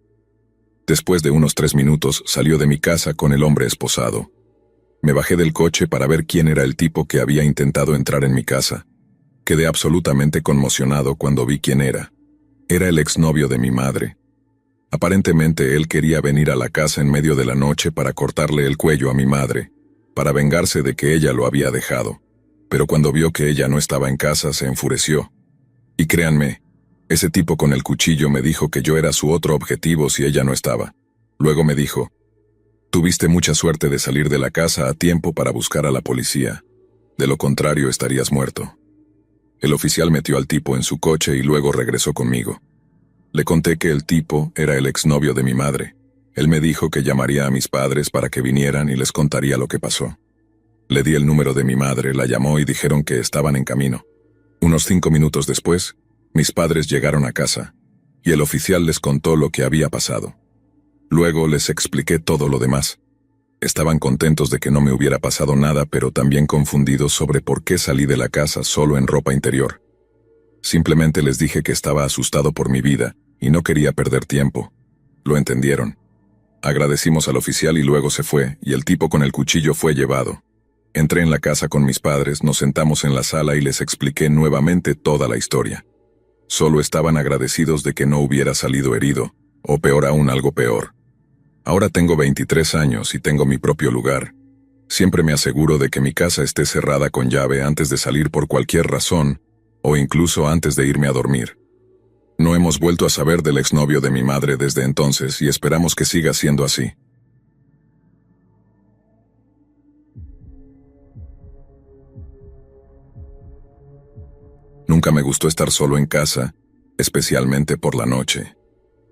Después de unos 3 minutos salió de mi casa con el hombre esposado. Me bajé del coche para ver quién era el tipo que había intentado entrar en mi casa. Quedé absolutamente conmocionado cuando vi quién era. Era el exnovio de mi madre. Aparentemente él quería venir a la casa en medio de la noche para cortarle el cuello a mi madre, para vengarse de que ella lo había dejado. Pero cuando vio que ella no estaba en casa se enfureció. Y créanme, ese tipo con el cuchillo me dijo que yo era su otro objetivo si ella no estaba. Luego me dijo: «Tuviste mucha suerte de salir de la casa a tiempo para buscar a la policía. De lo contrario estarías muerto». El oficial metió al tipo en su coche y luego regresó conmigo. Le conté que el tipo era el exnovio de mi madre. Él me dijo que llamaría a mis padres para que vinieran y les contaría lo que pasó. Le di el número de mi madre, la llamó y dijeron que estaban en camino. Unos 5 minutos después, mis padres llegaron a casa, y el oficial les contó lo que había pasado. Luego les expliqué todo lo demás. Estaban contentos de que no me hubiera pasado nada, pero también confundidos sobre por qué salí de la casa solo en ropa interior. Simplemente les dije que estaba asustado por mi vida, y no quería perder tiempo. Lo entendieron. Agradecimos al oficial y luego se fue, y el tipo con el cuchillo fue llevado. Entré en la casa con mis padres, nos sentamos en la sala y les expliqué nuevamente toda la historia. Solo estaban agradecidos de que no hubiera salido herido, o peor aún, algo peor. Ahora tengo 23 años y tengo mi propio lugar. Siempre me aseguro de que mi casa esté cerrada con llave antes de salir por cualquier razón, o incluso antes de irme a dormir. No hemos vuelto a saber del exnovio de mi madre desde entonces y esperamos que siga siendo así. Nunca me gustó estar solo en casa, especialmente por la noche.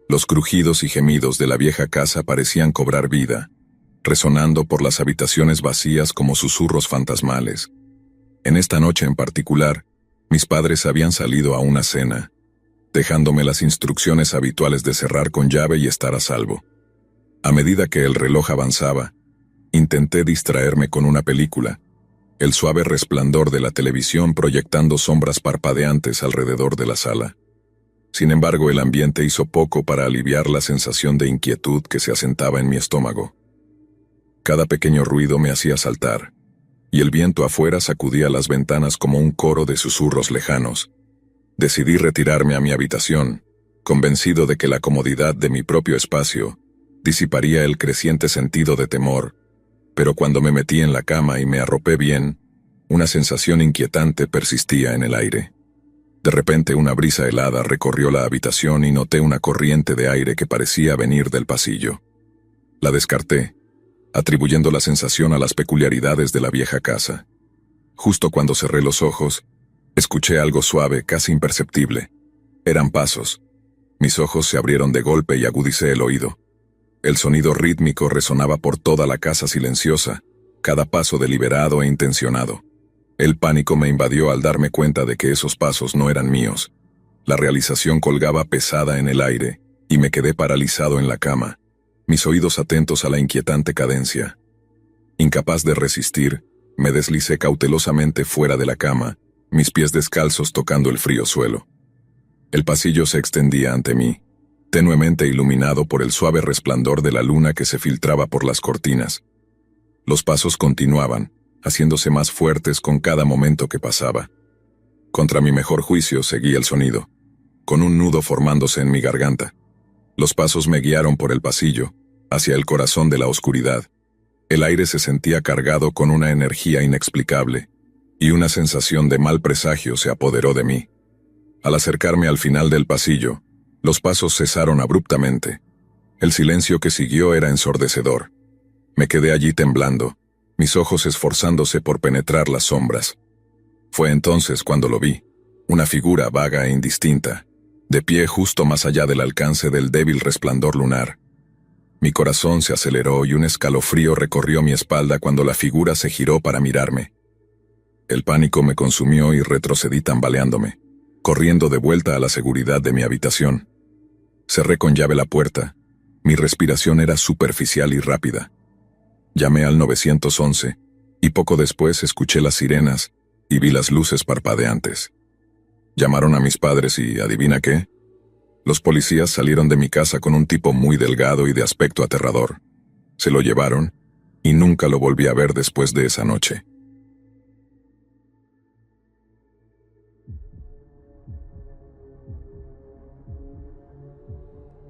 Los crujidos y gemidos de la vieja casa parecían cobrar vida, resonando por las habitaciones vacías como susurros fantasmales. En esta noche en particular, mis padres habían salido a una cena, dejándome las instrucciones habituales de cerrar con llave y estar a salvo. A medida que el reloj avanzaba, intenté distraerme con una película, el suave resplandor de la televisión proyectando sombras parpadeantes alrededor de la sala. Sin embargo, el ambiente hizo poco para aliviar la sensación de inquietud que se asentaba en mi estómago. Cada pequeño ruido me hacía saltar, y el viento afuera sacudía las ventanas como un coro de susurros lejanos. Decidí retirarme a mi habitación, convencido de que la comodidad de mi propio espacio disiparía el creciente sentido de temor, pero cuando me metí en la cama y me arropé bien, una sensación inquietante persistía en el aire. De repente una brisa helada recorrió la habitación y noté una corriente de aire que parecía venir del pasillo. La descarté, atribuyendo la sensación a las peculiaridades de la vieja casa. Justo cuando cerré los ojos, escuché algo suave, casi imperceptible. Eran pasos. Mis ojos se abrieron de golpe y agudicé el oído. El sonido rítmico resonaba por toda la casa silenciosa, cada paso deliberado e intencionado. El pánico me invadió al darme cuenta de que esos pasos no eran míos. La realización colgaba pesada en el aire, y me quedé paralizado en la cama, mis oídos atentos a la inquietante cadencia. Incapaz de resistir, me deslicé cautelosamente fuera de la cama, mis pies descalzos tocando el frío suelo. El pasillo se extendía ante mí, tenuemente iluminado por el suave resplandor de la luna que se filtraba por las cortinas. Los pasos continuaban, haciéndose más fuertes con cada momento que pasaba. Contra mi mejor juicio seguí el sonido, con un nudo formándose en mi garganta. Los pasos me guiaron por el pasillo, hacia el corazón de la oscuridad. El aire se sentía cargado con una energía inexplicable, y una sensación de mal presagio se apoderó de mí. Al acercarme al final del pasillo, los pasos cesaron abruptamente. El silencio que siguió era ensordecedor. Me quedé allí temblando, mis ojos esforzándose por penetrar las sombras. Fue entonces cuando lo vi, una figura vaga e indistinta, de pie justo más allá del alcance del débil resplandor lunar. Mi corazón se aceleró y un escalofrío recorrió mi espalda cuando la figura se giró para mirarme. El pánico me consumió y retrocedí tambaleándome, corriendo de vuelta a la seguridad de mi habitación. Cerré con llave la puerta. Mi respiración era superficial y rápida. Llamé al 911, y poco después escuché las sirenas y vi las luces parpadeantes. Llamaron a mis padres y, ¿adivina qué? Los policías salieron de mi casa con un tipo muy delgado y de aspecto aterrador. Se lo llevaron, y nunca lo volví a ver después de esa noche.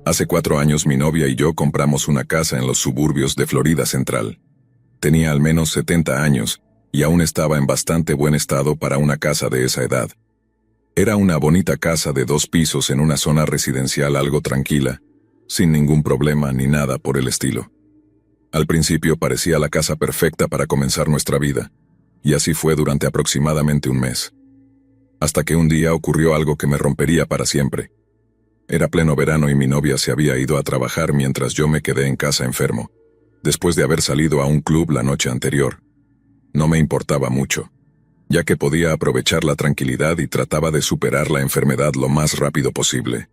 Hace 4 años mi novia y yo compramos una casa en los suburbios de Florida Central. Tenía al menos 70 años, y aún estaba en bastante buen estado para una casa de esa edad. Era una bonita casa de 2 pisos en una zona residencial algo tranquila, sin ningún problema ni nada por el estilo. Al principio parecía la casa perfecta para comenzar nuestra vida, y así fue durante aproximadamente un mes. Hasta que un día ocurrió algo que me rompería para siempre. Era pleno verano y mi novia se había ido a trabajar mientras yo me quedé en casa enfermo, después de haber salido a un club la noche anterior. No me importaba mucho. ya que podía aprovechar la tranquilidad y trataba de superar la enfermedad lo más rápido posible.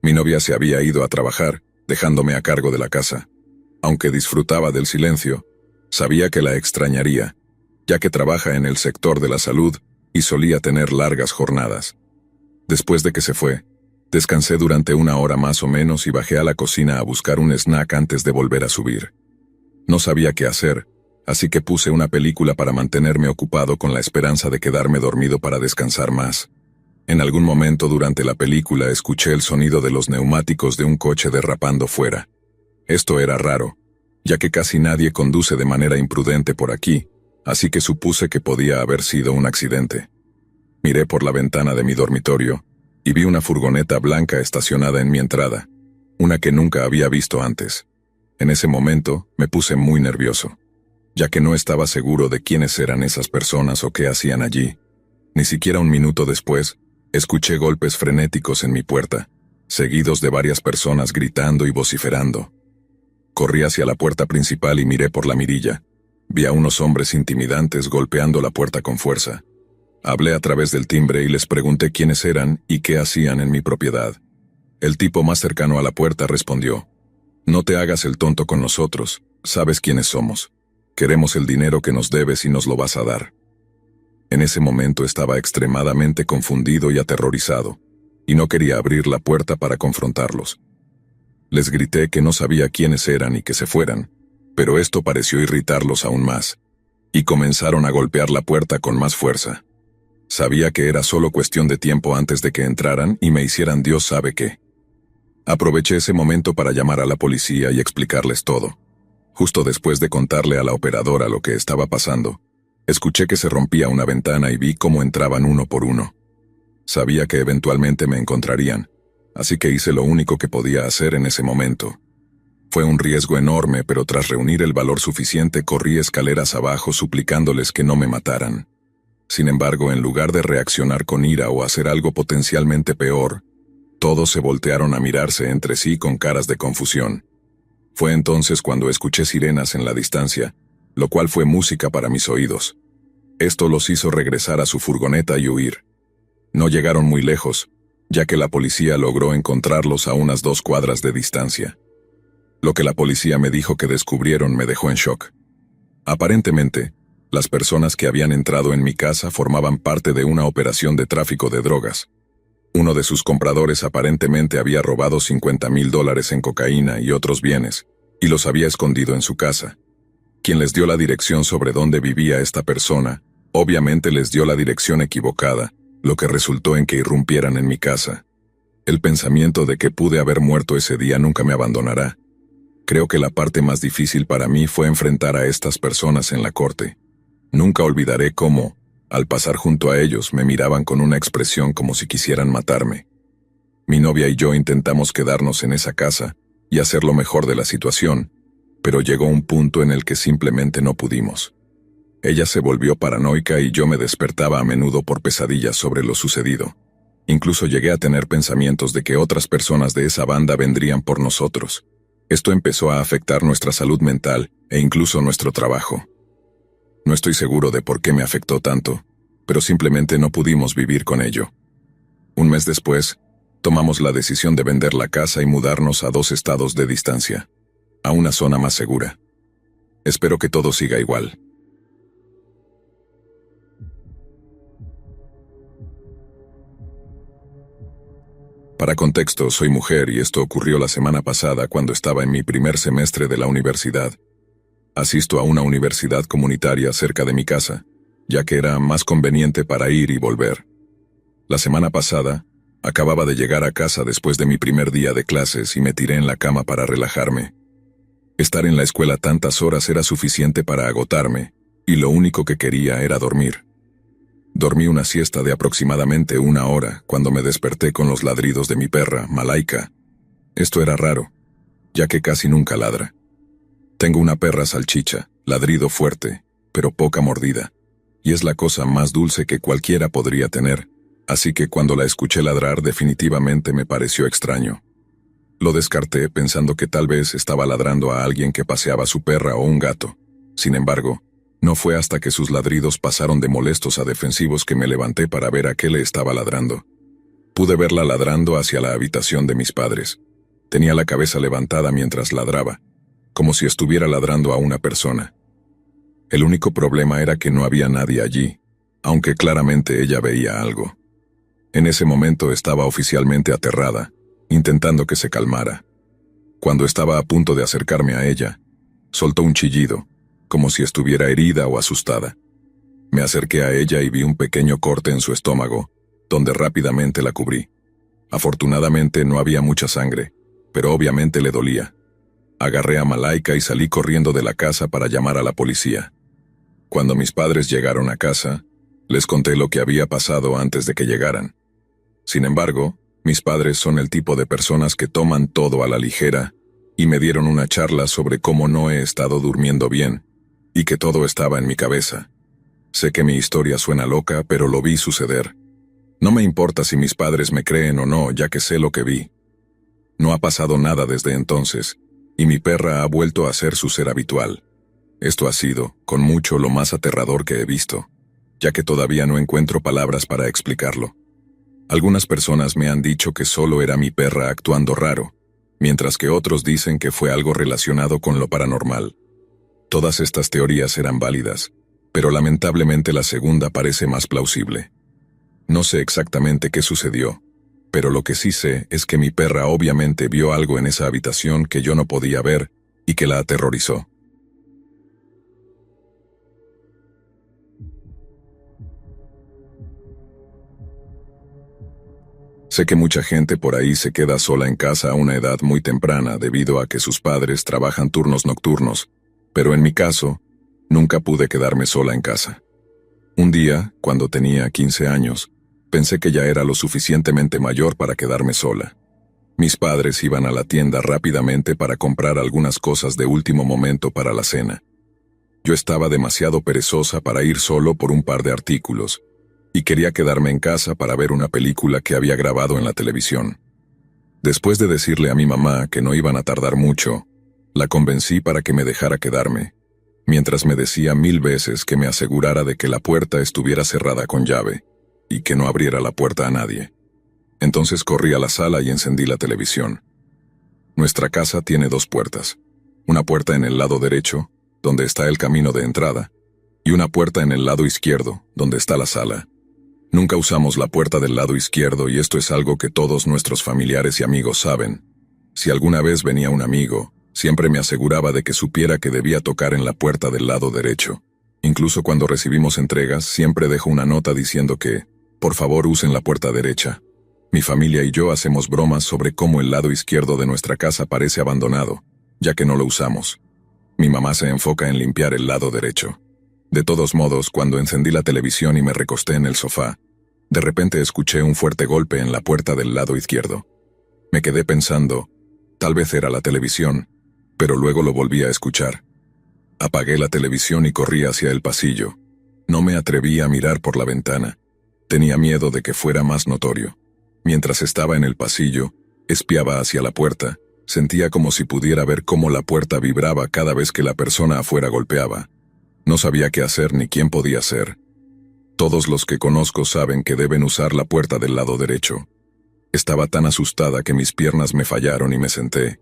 Mi novia se había ido a trabajar, dejándome a cargo de la casa. Aunque disfrutaba del silencio, sabía que la extrañaría, ya que trabaja en el sector de la salud y solía tener largas jornadas. Después de que se fue, descansé durante 1 hora más o menos y bajé a la cocina a buscar un snack antes de volver a subir. No sabía qué hacer, así que puse una película para mantenerme ocupado con la esperanza de quedarme dormido para descansar más. En algún momento durante la película escuché el sonido de los neumáticos de un coche derrapando fuera. Esto era raro, ya que casi nadie conduce de manera imprudente por aquí, así que supuse que podía haber sido un accidente. Miré por la ventana de mi dormitorio y vi una furgoneta blanca estacionada en mi entrada, una que nunca había visto antes. En ese momento me puse muy nervioso, ya que no estaba seguro de quiénes eran esas personas o qué hacían allí. Ni siquiera un minuto después, escuché golpes frenéticos en mi puerta, seguidos de varias personas gritando y vociferando. Corrí hacia la puerta principal y miré por la mirilla. Vi a unos hombres intimidantes golpeando la puerta con fuerza. Hablé a través del timbre y les pregunté quiénes eran y qué hacían en mi propiedad. El tipo más cercano a la puerta respondió: «No te hagas el tonto con nosotros, sabes quiénes somos. Queremos el dinero que nos debes y nos lo vas a dar». En ese momento estaba extremadamente confundido y aterrorizado, y no quería abrir la puerta para confrontarlos. Les grité que no sabía quiénes eran y que se fueran, pero esto pareció irritarlos aún más, y comenzaron a golpear la puerta con más fuerza. Sabía que era solo cuestión de tiempo antes de que entraran y me hicieran Dios sabe qué. Aproveché ese momento para llamar a la policía y explicarles todo. Justo después de contarle a la operadora lo que estaba pasando, escuché que se rompía una ventana y vi cómo entraban uno por uno. Sabía que eventualmente me encontrarían, así que hice lo único que podía hacer en ese momento. Fue un riesgo enorme, pero tras reunir el valor suficiente corrí escaleras abajo suplicándoles que no me mataran. Sin embargo, en lugar de reaccionar con ira o hacer algo potencialmente peor, todos se voltearon a mirarse entre sí con caras de confusión. Fue entonces cuando escuché sirenas en la distancia, lo cual fue música para mis oídos. Esto los hizo regresar a su furgoneta y huir. No llegaron muy lejos, ya que la policía logró encontrarlos a unas 2 cuadras de distancia. Lo que la policía me dijo que descubrieron me dejó en shock. Aparentemente, las personas que habían entrado en mi casa formaban parte de una operación de tráfico de drogas. Uno de sus compradores aparentemente había robado $50,000 en cocaína y otros bienes, y los había escondido en su casa. Quien les dio la dirección sobre dónde vivía esta persona, obviamente les dio la dirección equivocada, lo que resultó en que irrumpieran en mi casa. El pensamiento de que pude haber muerto ese día nunca me abandonará. Creo que la parte más difícil para mí fue enfrentar a estas personas en la corte. Nunca olvidaré cómo, al pasar junto a ellos, me miraban con una expresión como si quisieran matarme. Mi novia y yo intentamos quedarnos en esa casa y hacer lo mejor de la situación, pero llegó un punto en el que simplemente no pudimos. Ella se volvió paranoica y yo me despertaba a menudo por pesadillas sobre lo sucedido. Incluso llegué a tener pensamientos de que otras personas de esa banda vendrían por nosotros. Esto empezó a afectar nuestra salud mental e incluso nuestro trabajo. No estoy seguro de por qué me afectó tanto, pero simplemente no pudimos vivir con ello. Un mes después, tomamos la decisión de vender la casa y mudarnos a 2 estados de distancia, a una zona más segura. Espero que todo siga igual. Para contexto, soy mujer y esto ocurrió la semana pasada cuando estaba en mi primer semestre de la universidad. Asisto a una universidad comunitaria cerca de mi casa, ya que era más conveniente para ir y volver. La semana pasada, acababa de llegar a casa después de mi primer día de clases y me tiré en la cama para relajarme. Estar en la escuela tantas horas era suficiente para agotarme, y lo único que quería era dormir. Dormí una siesta de aproximadamente 1 hora cuando me desperté con los ladridos de mi perra, Malaika. Esto era raro, ya que casi nunca ladra. Tengo una perra salchicha, ladrido fuerte, pero poca mordida, y es la cosa más dulce que cualquiera podría tener, así que cuando la escuché ladrar definitivamente me pareció extraño. Lo descarté pensando que tal vez estaba ladrando a alguien que paseaba su perra o un gato. Sin embargo, No fue hasta que sus ladridos pasaron de molestos a defensivos que me levanté para ver a qué le estaba ladrando. Pude verla ladrando hacia la habitación de mis padres. Tenía la cabeza levantada mientras ladraba, como si estuviera ladrando a una persona. El único problema era que no había nadie allí, aunque claramente ella veía algo. En ese momento estaba oficialmente aterrada, intentando que se calmara. Cuando estaba a punto de acercarme a ella, soltó un chillido, como si estuviera herida o asustada. Me acerqué a ella y vi un pequeño corte en su estómago, donde rápidamente la cubrí. Afortunadamente no había mucha sangre, pero obviamente le dolía. Agarré a Malaika y salí corriendo de la casa para llamar a la policía. Cuando mis padres llegaron a casa, les conté lo que había pasado antes de que llegaran. Sin embargo, mis padres son el tipo de personas que toman todo a la ligera y me dieron una charla sobre cómo no he estado durmiendo bien y que todo estaba en mi cabeza. Sé que mi historia suena loca, pero lo vi suceder. No me importa si mis padres me creen o no, ya que sé lo que vi. No ha pasado nada desde entonces, y mi perra ha vuelto a ser su ser habitual. Esto ha sido, con mucho, lo más aterrador que he visto, ya que todavía no encuentro palabras para explicarlo. Algunas personas me han dicho que solo era mi perra actuando raro, mientras que otros dicen que fue algo relacionado con lo paranormal. Todas estas teorías eran válidas, pero lamentablemente la segunda parece más plausible. No sé exactamente qué sucedió, pero lo que sí sé es que mi perra obviamente vio algo en esa habitación que yo no podía ver y que la aterrorizó. Sé que mucha gente por ahí se queda sola en casa a una edad muy temprana debido a que sus padres trabajan turnos nocturnos, pero en mi caso, nunca pude quedarme sola en casa. Un día, cuando tenía 15 años, pensé que ya era lo suficientemente mayor para quedarme sola. Mis padres iban a la tienda rápidamente para comprar algunas cosas de último momento para la cena. Yo estaba demasiado perezosa para ir solo por un par de artículos, y quería quedarme en casa para ver una película que había grabado en la televisión. Después de decirle a mi mamá que no iban a tardar mucho, la convencí para que me dejara quedarme, mientras me decía 1000 veces que me asegurara de que la puerta estuviera cerrada con llave, y que no abriera la puerta a nadie. Entonces corrí a la sala y encendí la televisión. Nuestra casa tiene 2 puertas, una puerta en el lado derecho, donde está el camino de entrada, y una puerta en el lado izquierdo, donde está la sala. Nunca usamos la puerta del lado izquierdo y esto es algo que todos nuestros familiares y amigos saben. Si alguna vez venía un amigo, siempre me aseguraba de que supiera que debía tocar en la puerta del lado derecho. Incluso cuando recibimos entregas, siempre dejo una nota diciendo que, por favor, usen la puerta derecha. Mi familia y yo hacemos bromas sobre cómo el lado izquierdo de nuestra casa parece abandonado, ya que no lo usamos. Mi mamá se enfoca en limpiar el lado derecho. De todos modos, cuando encendí la televisión y me recosté en el sofá, de repente escuché un fuerte golpe en la puerta del lado izquierdo. Me quedé pensando, tal vez era la televisión, pero luego lo volví a escuchar. Apagué la televisión y corrí hacia el pasillo. No me atreví a mirar por la ventana. Tenía miedo de que fuera más notorio. Mientras estaba en el pasillo, espiaba hacia la puerta, sentía como si pudiera ver cómo la puerta vibraba cada vez que la persona afuera golpeaba. No sabía qué hacer ni quién podía ser. Todos los que conozco saben que deben usar la puerta del lado derecho. Estaba tan asustada que mis piernas me fallaron y me senté.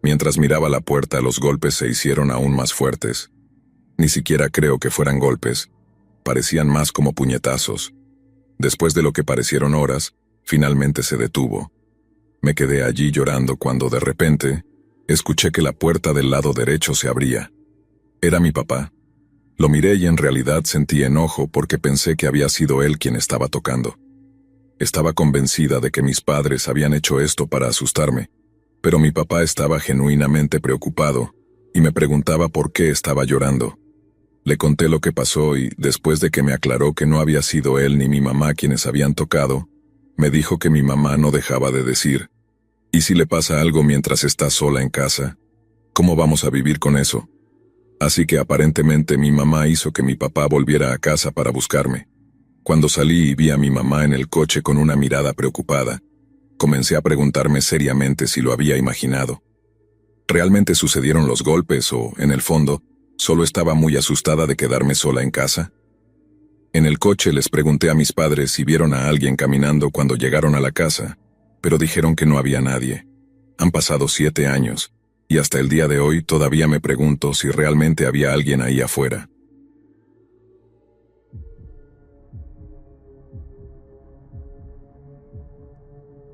Mientras miraba la puerta, los golpes se hicieron aún más fuertes. Ni siquiera creo que fueran golpes. Parecían más como puñetazos. Después de lo que parecieron horas, finalmente se detuvo. Me quedé allí llorando cuando de repente, escuché que la puerta del lado derecho se abría. Era mi papá. Lo miré y en realidad sentí enojo porque pensé que había sido él quien estaba tocando. Estaba convencida de que mis padres habían hecho esto para asustarme, pero mi papá estaba genuinamente preocupado y me preguntaba por qué estaba llorando. Le conté lo que pasó y, después de que me aclaró que no había sido él ni mi mamá quienes habían tocado, me dijo que mi mamá no dejaba de decir, ¿y si le pasa algo mientras está sola en casa? ¿Cómo vamos a vivir con eso? Así que aparentemente mi mamá hizo que mi papá volviera a casa para buscarme. Cuando salí y vi a mi mamá en el coche con una mirada preocupada, comencé a preguntarme seriamente si lo había imaginado. ¿Realmente sucedieron los golpes o, en el fondo, ¿Solo estaba muy asustada de quedarme sola en casa? En el coche les pregunté a mis padres si vieron a alguien caminando cuando llegaron a la casa, pero dijeron que no había nadie. Han pasado 7 años, y hasta el día de hoy todavía me pregunto si realmente había alguien ahí afuera.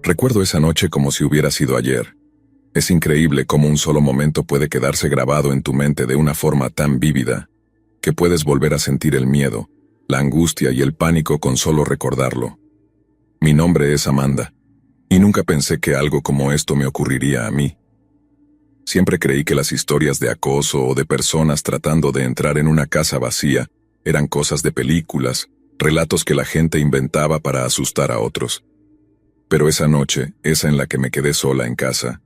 Recuerdo esa noche como si hubiera sido ayer. Es increíble cómo un solo momento puede quedarse grabado en tu mente de una forma tan vívida, que puedes volver a sentir el miedo, la angustia y el pánico con solo recordarlo. Mi nombre es Amanda, y nunca pensé que algo como esto me ocurriría a mí. Siempre creí que las historias de acoso o de personas tratando de entrar en una casa vacía eran cosas de películas, relatos que la gente inventaba para asustar a otros. Pero esa noche, esa en la que me quedé sola en casa,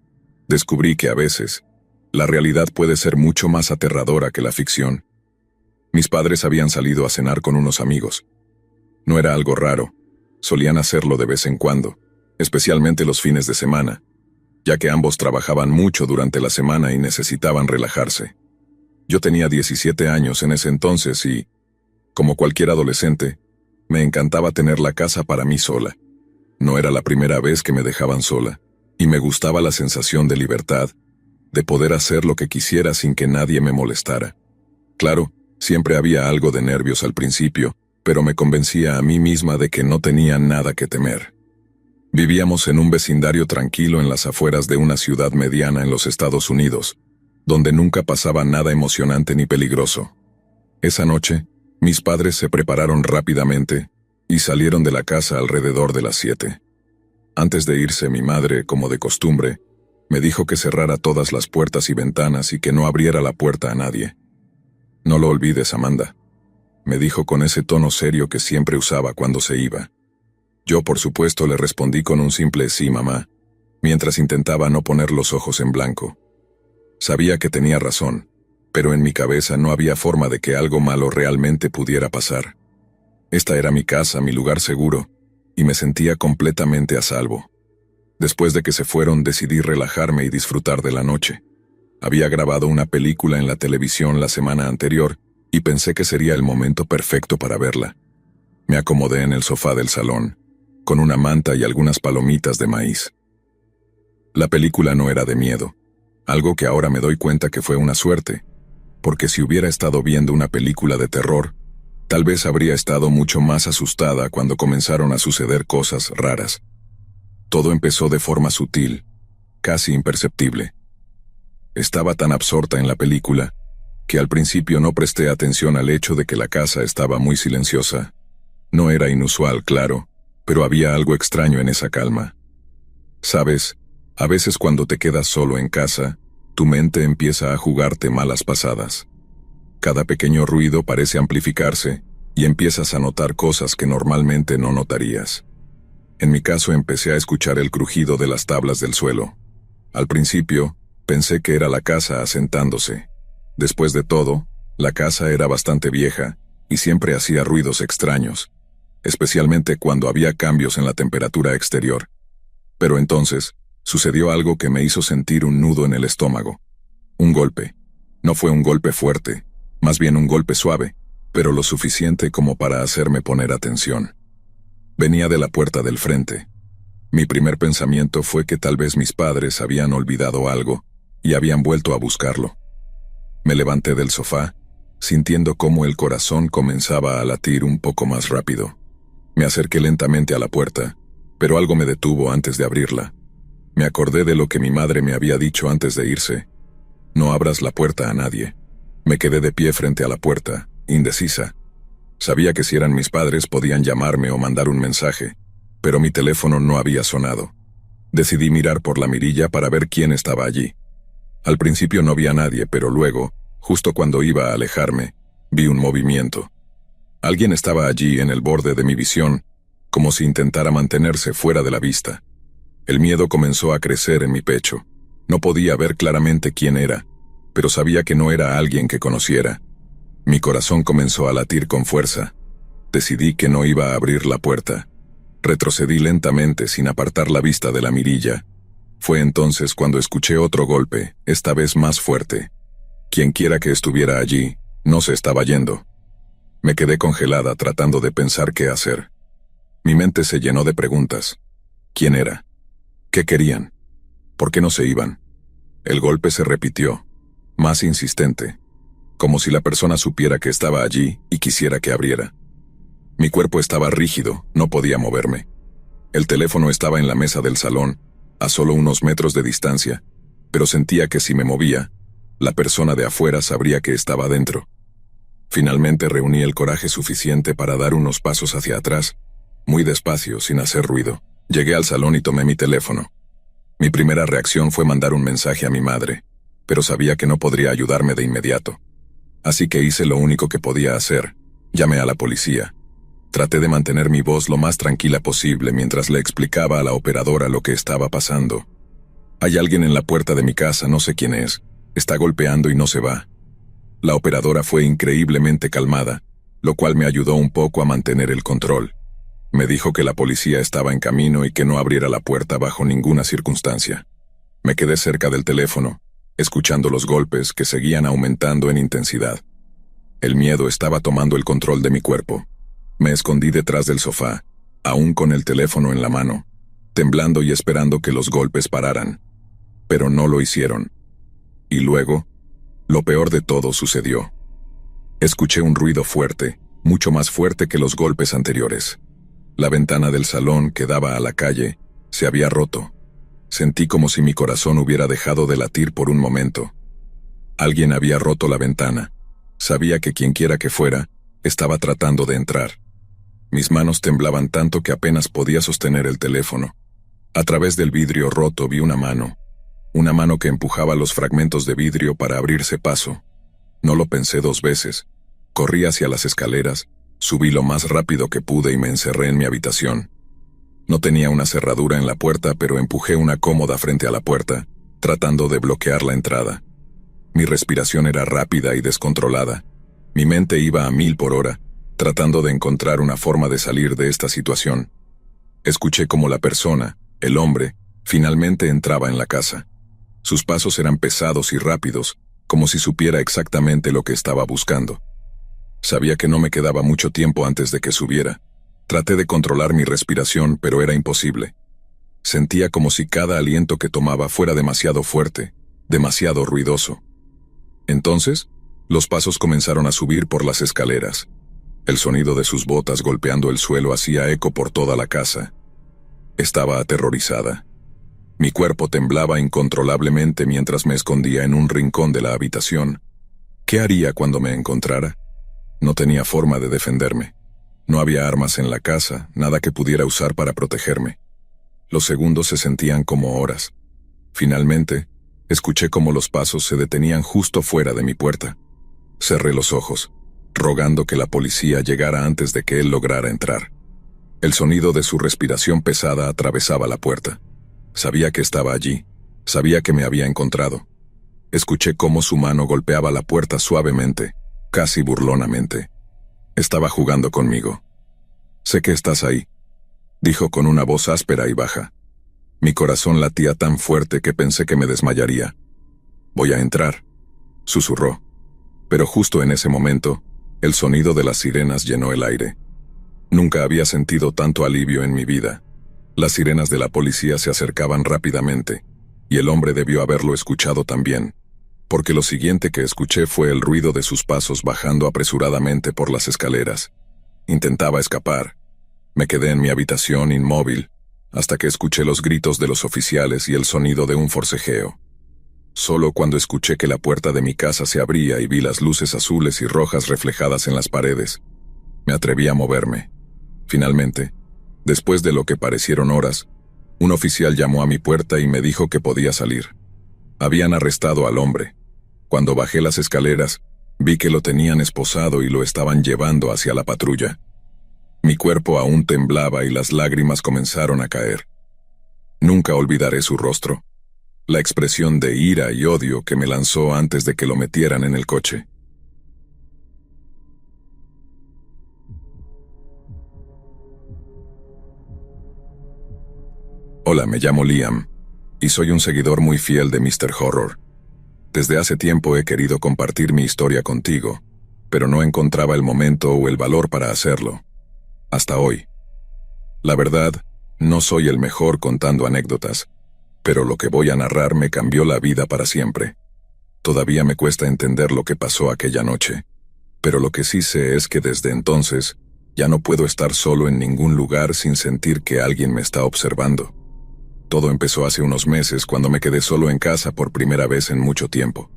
descubrí que a veces, la realidad puede ser mucho más aterradora que la ficción. Mis padres habían salido a cenar con unos amigos. No era algo raro, solían hacerlo de vez en cuando, especialmente los fines de semana, ya que ambos trabajaban mucho durante la semana y necesitaban relajarse. Yo tenía 17 años en ese entonces y, como cualquier adolescente, me encantaba tener la casa para mí sola. No era la primera vez que me dejaban sola, y me gustaba la sensación de libertad, de poder hacer lo que quisiera sin que nadie me molestara. Claro, siempre había algo de nervios al principio, pero me convencía a mí misma de que no tenía nada que temer. Vivíamos en un vecindario tranquilo en las afueras de una ciudad mediana en los Estados Unidos, donde nunca pasaba nada emocionante ni peligroso. Esa noche, mis padres se prepararon rápidamente y salieron de la casa alrededor de las 7. Antes de irse, mi madre, como de costumbre, me dijo que cerrara todas las puertas y ventanas y que no abriera la puerta a nadie. «No lo olvides, Amanda», me dijo con ese tono serio que siempre usaba cuando se iba. Yo, por supuesto, le respondí con un simple «sí, mamá», mientras intentaba no poner los ojos en blanco. Sabía que tenía razón, pero en mi cabeza no había forma de que algo malo realmente pudiera pasar. Esta era mi casa, mi lugar seguro, y me sentía completamente a salvo. Después de que se fueron, decidí relajarme y disfrutar de la noche. Había grabado una película en la televisión la semana anterior y pensé que sería el momento perfecto para verla. Me acomodé en el sofá del salón, con una manta y algunas palomitas de maíz. La película no era de miedo, algo que ahora me doy cuenta que fue una suerte, porque si hubiera estado viendo una película de terror, tal vez habría estado mucho más asustada cuando comenzaron a suceder cosas raras. Todo empezó de forma sutil, casi imperceptible. Estaba tan absorta en la película que al principio no presté atención al hecho de que la casa estaba muy silenciosa. No era inusual, claro, pero había algo extraño en esa calma. ¿Sabes? A veces cuando te quedas solo en casa, tu mente empieza a jugarte malas pasadas. Cada pequeño ruido parece amplificarse y empiezas a notar cosas que normalmente no notarías. En mi caso empecé a escuchar el crujido de las tablas del suelo. Al principio, pensé que era la casa asentándose. Después de todo, la casa era bastante vieja y siempre hacía ruidos extraños, especialmente cuando había cambios en la temperatura exterior. Pero entonces, sucedió algo que me hizo sentir un nudo en el estómago. Un golpe. No fue un golpe fuerte, más bien un golpe suave, pero lo suficiente como para hacerme poner atención. Venía de la puerta del frente. Mi primer pensamiento fue que tal vez mis padres habían olvidado algo y habían vuelto a buscarlo. Me levanté del sofá, sintiendo cómo el corazón comenzaba a latir un poco más rápido. Me acerqué lentamente a la puerta, pero algo me detuvo antes de abrirla. Me acordé de lo que mi madre me había dicho antes de irse. No abras la puerta a nadie. Me quedé de pie frente a la puerta, indecisa. Sabía que si eran mis padres podían llamarme o mandar un mensaje, pero mi teléfono no había sonado. Decidí mirar por la mirilla para ver quién estaba allí. Al principio no vi a nadie, pero luego, justo cuando iba a alejarme, vi un movimiento. Alguien estaba allí en el borde de mi visión, como si intentara mantenerse fuera de la vista. El miedo comenzó a crecer en mi pecho. No podía ver claramente quién era, pero sabía que no era alguien que conociera. Mi corazón comenzó a latir con fuerza. Decidí que no iba a abrir la puerta. Retrocedí lentamente sin apartar la vista de la mirilla. Fue entonces cuando escuché otro golpe, esta vez más fuerte. Quienquiera que estuviera allí, no se estaba yendo. Me quedé congelada tratando de pensar qué hacer. Mi mente se llenó de preguntas. ¿Quién era? ¿Qué querían? ¿Por qué no se iban? El golpe se repitió, más insistente, como si la persona supiera que estaba allí y quisiera que abriera. Mi cuerpo estaba rígido, no podía moverme. El teléfono estaba en la mesa del salón, a solo unos metros de distancia, pero sentía que si me movía, la persona de afuera sabría que estaba dentro. Finalmente reuní el coraje suficiente para dar unos pasos hacia atrás, muy despacio, sin hacer ruido. Llegué al salón y tomé mi teléfono. Mi primera reacción fue mandar un mensaje a mi madre, pero sabía que no podría ayudarme de inmediato. Así que hice lo único que podía hacer. Llamé a la policía. Traté de mantener mi voz lo más tranquila posible mientras le explicaba a la operadora lo que estaba pasando. Hay alguien en la puerta de mi casa, no sé quién es. Está golpeando y no se va. La operadora fue increíblemente calmada, lo cual me ayudó un poco a mantener el control. Me dijo que la policía estaba en camino y que no abriera la puerta bajo ninguna circunstancia. Me quedé cerca del teléfono, escuchando los golpes que seguían aumentando en intensidad. El miedo estaba tomando el control de mi cuerpo. Me escondí detrás del sofá, aún con el teléfono en la mano, temblando y esperando que los golpes pararan. Pero no lo hicieron. Y luego, lo peor de todo sucedió. Escuché un ruido fuerte, mucho más fuerte que los golpes anteriores. La ventana del salón que daba a la calle se había roto. Sentí como si mi corazón hubiera dejado de latir por un momento. Alguien había roto la ventana. Sabía que quienquiera que fuera, estaba tratando de entrar. Mis manos temblaban tanto que apenas podía sostener el teléfono. A través del vidrio roto vi una mano que empujaba los fragmentos de vidrio para abrirse paso. No lo pensé dos veces. Corrí hacia las escaleras, subí lo más rápido que pude y me encerré en mi habitación. No tenía una cerradura en la puerta, pero empujé una cómoda frente a la puerta, tratando de bloquear la entrada. Mi respiración era rápida y descontrolada. Mi mente iba a 1000 por hora, tratando de encontrar una forma de salir de esta situación. Escuché cómo la persona, el hombre, finalmente entraba en la casa. Sus pasos eran pesados y rápidos, como si supiera exactamente lo que estaba buscando. Sabía que no me quedaba mucho tiempo antes de que subiera. Traté de controlar mi respiración, pero era imposible. Sentía como si cada aliento que tomaba fuera demasiado fuerte, demasiado ruidoso. Entonces, los pasos comenzaron a subir por las escaleras. El sonido de sus botas golpeando el suelo hacía eco por toda la casa. Estaba aterrorizada. Mi cuerpo temblaba incontrolablemente mientras me escondía en un rincón de la habitación. ¿Qué haría cuando me encontrara? No tenía forma de defenderme. No había armas en la casa, nada que pudiera usar para protegerme. Los segundos se sentían como horas. Finalmente, escuché cómo los pasos se detenían justo fuera de mi puerta. Cerré los ojos, rogando que la policía llegara antes de que él lograra entrar. El sonido de su respiración pesada atravesaba la puerta. Sabía que estaba allí, sabía que me había encontrado. Escuché cómo su mano golpeaba la puerta suavemente, casi burlonamente. Estaba jugando conmigo. «Sé que estás ahí», dijo con una voz áspera y baja. Mi corazón latía tan fuerte que pensé que me desmayaría. «Voy a entrar», susurró. Pero justo en ese momento, el sonido de las sirenas llenó el aire. Nunca había sentido tanto alivio en mi vida. Las sirenas de la policía se acercaban rápidamente, y el hombre debió haberlo escuchado también, porque lo siguiente que escuché fue el ruido de sus pasos bajando apresuradamente por las escaleras. Intentaba escapar. Me quedé en mi habitación inmóvil, hasta que escuché los gritos de los oficiales y el sonido de un forcejeo. Solo cuando escuché que la puerta de mi casa se abría y vi las luces azules y rojas reflejadas en las paredes, me atreví a moverme. Finalmente, después de lo que parecieron horas, un oficial llamó a mi puerta y me dijo que podía salir. Habían arrestado al hombre. Cuando bajé las escaleras, vi que lo tenían esposado y lo estaban llevando hacia la patrulla. Mi cuerpo aún temblaba y las lágrimas comenzaron a caer. Nunca olvidaré su rostro, la expresión de ira y odio que me lanzó antes de que lo metieran en el coche. Hola, me llamo Liam, y soy un seguidor muy fiel de Mr. Horror. Desde hace tiempo he querido compartir mi historia contigo, pero no encontraba el momento o el valor para hacerlo. Hasta hoy. La verdad, no soy el mejor contando anécdotas, pero lo que voy a narrar me cambió la vida para siempre. Todavía me cuesta entender lo que pasó aquella noche, pero lo que sí sé es que desde entonces ya no puedo estar solo en ningún lugar sin sentir que alguien me está observando. Todo empezó hace unos meses cuando me quedé solo en casa por primera vez en mucho tiempo.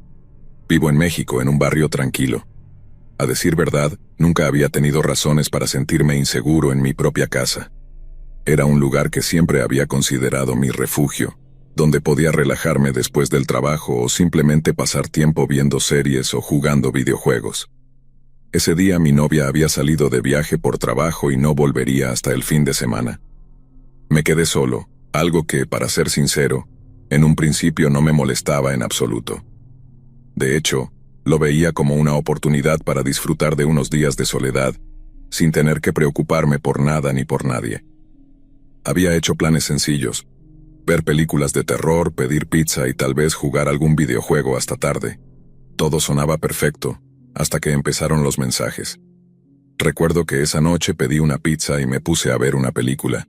Vivo en México, en un barrio tranquilo. A decir verdad, nunca había tenido razones para sentirme inseguro en mi propia casa. Era un lugar que siempre había considerado mi refugio, donde podía relajarme después del trabajo o simplemente pasar tiempo viendo series o jugando videojuegos. Ese día mi novia había salido de viaje por trabajo y no volvería hasta el fin de semana. Me quedé solo, algo que, para ser sincero, en un principio no me molestaba en absoluto. De hecho, lo veía como una oportunidad para disfrutar de unos días de soledad, sin tener que preocuparme por nada ni por nadie. Había hecho planes sencillos: ver películas de terror, pedir pizza y tal vez jugar algún videojuego hasta tarde. Todo sonaba perfecto, hasta que empezaron los mensajes. Recuerdo que esa noche pedí una pizza y me puse a ver una película.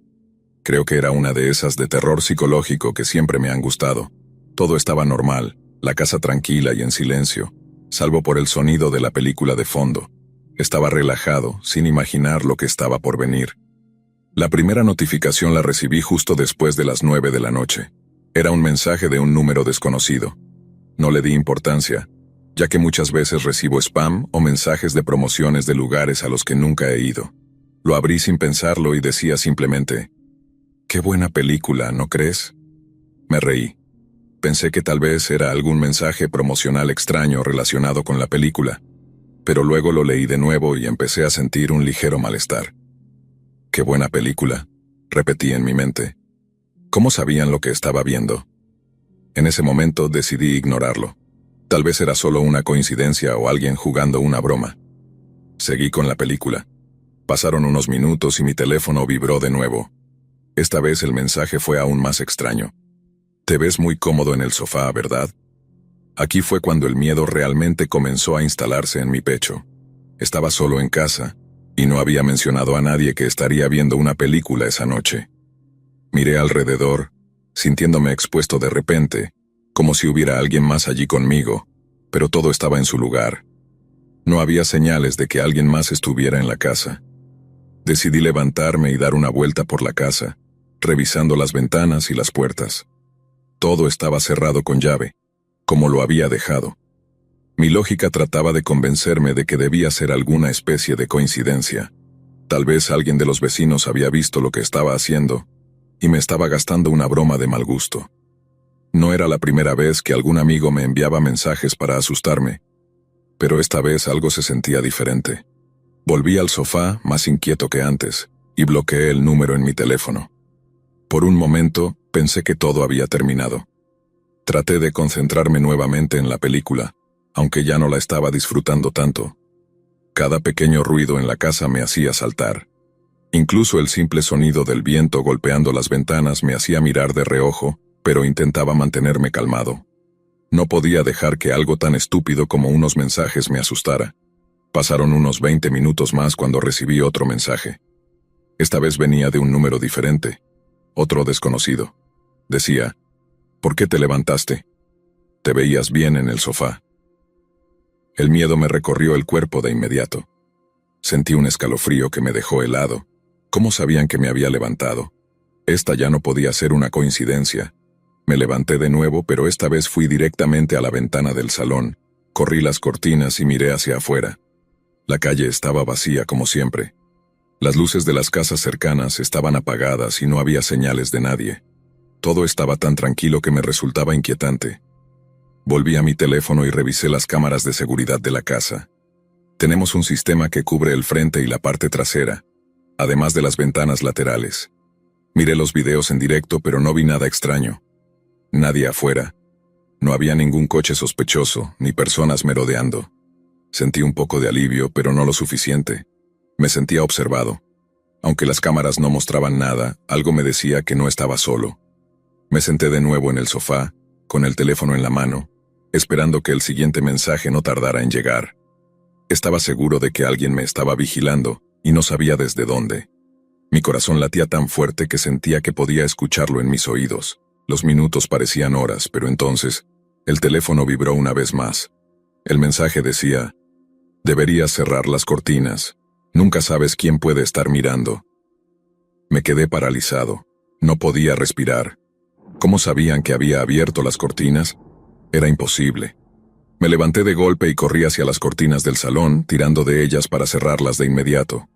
Creo que era una de esas de terror psicológico que siempre me han gustado. Todo estaba normal, la casa tranquila y en silencio, salvo por el sonido de la película de fondo. Estaba relajado, sin imaginar lo que estaba por venir. La primera notificación la recibí justo después de las 9 de la noche. Era un mensaje de un número desconocido. No le di importancia, ya que muchas veces recibo spam o mensajes de promociones de lugares a los que nunca he ido. Lo abrí sin pensarlo y decía simplemente: «Qué buena película, ¿no crees?». Me reí. Pensé que tal vez era algún mensaje promocional extraño relacionado con la película, pero luego lo leí de nuevo y empecé a sentir un ligero malestar. «Qué buena película», repetí en mi mente. ¿Cómo sabían lo que estaba viendo? En ese momento decidí ignorarlo. Tal vez era solo una coincidencia o alguien jugando una broma. Seguí con la película. Pasaron unos minutos y mi teléfono vibró de nuevo. Esta vez el mensaje fue aún más extraño. «Te ves muy cómodo en el sofá, ¿verdad?». Aquí fue cuando el miedo realmente comenzó a instalarse en mi pecho. Estaba solo en casa, y no había mencionado a nadie que estaría viendo una película esa noche. Miré alrededor, sintiéndome expuesto de repente, como si hubiera alguien más allí conmigo, pero todo estaba en su lugar. No había señales de que alguien más estuviera en la casa. Decidí levantarme y dar una vuelta por la casa, revisando las ventanas y las puertas. Todo estaba cerrado con llave, como lo había dejado. Mi lógica trataba de convencerme de que debía ser alguna especie de coincidencia. Tal vez alguien de los vecinos había visto lo que estaba haciendo y me estaba gastando una broma de mal gusto. No era la primera vez que algún amigo me enviaba mensajes para asustarme, pero esta vez algo se sentía diferente. Volví al sofá, más inquieto que antes, y bloqueé el número en mi teléfono. Por un momento, pensé que todo había terminado. Traté de concentrarme nuevamente en la película, aunque ya no la estaba disfrutando tanto. Cada pequeño ruido en la casa me hacía saltar. Incluso el simple sonido del viento golpeando las ventanas me hacía mirar de reojo, pero intentaba mantenerme calmado. No podía dejar que algo tan estúpido como unos mensajes me asustara. Pasaron unos 20 minutos más cuando recibí otro mensaje. Esta vez venía de un número diferente, otro desconocido. Decía: «¿Por qué te levantaste? Te veías bien en el sofá». El miedo me recorrió el cuerpo de inmediato. Sentí un escalofrío que me dejó helado. ¿Cómo sabían que me había levantado? Esta ya no podía ser una coincidencia. Me levanté de nuevo, pero esta vez fui directamente a la ventana del salón, corrí las cortinas y miré hacia afuera. La calle estaba vacía como siempre. Las luces de las casas cercanas estaban apagadas y no había señales de nadie. Todo estaba tan tranquilo que me resultaba inquietante. Volví a mi teléfono y revisé las cámaras de seguridad de la casa. Tenemos un sistema que cubre el frente y la parte trasera, además de las ventanas laterales. Miré los videos en directo, pero no vi nada extraño. Nadie afuera. No había ningún coche sospechoso, ni personas merodeando. Sentí un poco de alivio, pero no lo suficiente. Me sentía observado. Aunque las cámaras no mostraban nada, algo me decía que no estaba solo. Me senté de nuevo en el sofá, con el teléfono en la mano, esperando que el siguiente mensaje no tardara en llegar. Estaba seguro de que alguien me estaba vigilando y no sabía desde dónde. Mi corazón latía tan fuerte que sentía que podía escucharlo en mis oídos. Los minutos parecían horas, pero entonces el teléfono vibró una vez más. El mensaje decía: deberías cerrar las cortinas. Nunca sabes quién puede estar mirando. Me quedé paralizado. No podía respirar. ¿Cómo sabían que había abierto las cortinas? Era imposible. Me levanté de golpe y corrí hacia las cortinas del salón, tirando de ellas para cerrarlas de inmediato.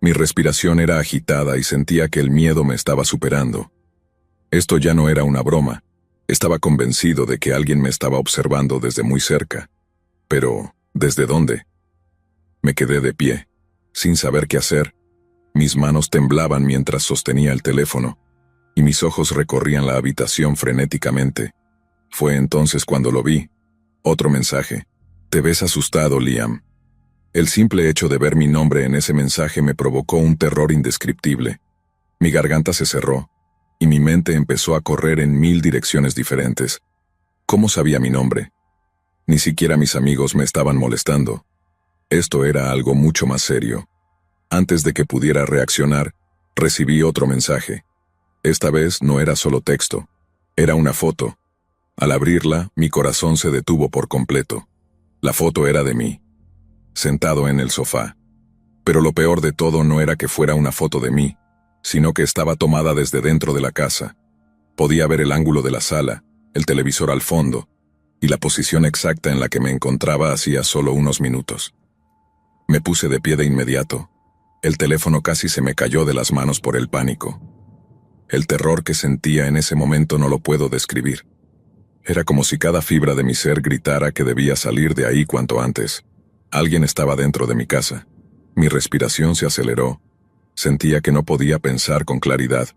Mi respiración era agitada y sentía que el miedo me estaba superando. Esto ya no era una broma. Estaba convencido de que alguien me estaba observando desde muy cerca. Pero, ¿desde dónde? Me quedé de pie, sin saber qué hacer. Mis manos temblaban mientras sostenía el teléfono, y mis ojos recorrían la habitación frenéticamente. Fue entonces cuando lo vi. Otro mensaje. Te ves asustado, Liam. El simple hecho de ver mi nombre en ese mensaje me provocó un terror indescriptible. Mi garganta se cerró, y mi mente empezó a correr en 1000 direcciones diferentes. ¿Cómo sabía mi nombre? Ni siquiera mis amigos me estaban molestando. Esto era algo mucho más serio. Antes de que pudiera reaccionar, recibí otro mensaje. Esta vez no era solo texto, era una foto. Al abrirla, mi corazón se detuvo por completo. La foto era de mí, sentado en el sofá. Pero lo peor de todo no era que fuera una foto de mí, sino que estaba tomada desde dentro de la casa. Podía ver el ángulo de la sala, el televisor al fondo, y la posición exacta en la que me encontraba hacía solo unos minutos. Me puse de pie de inmediato. El teléfono casi se me cayó de las manos por el pánico. El terror que sentía en ese momento no lo puedo describir. Era como si cada fibra de mi ser gritara que debía salir de ahí cuanto antes. Alguien estaba dentro de mi casa. Mi respiración se aceleró. Sentía que no podía pensar con claridad.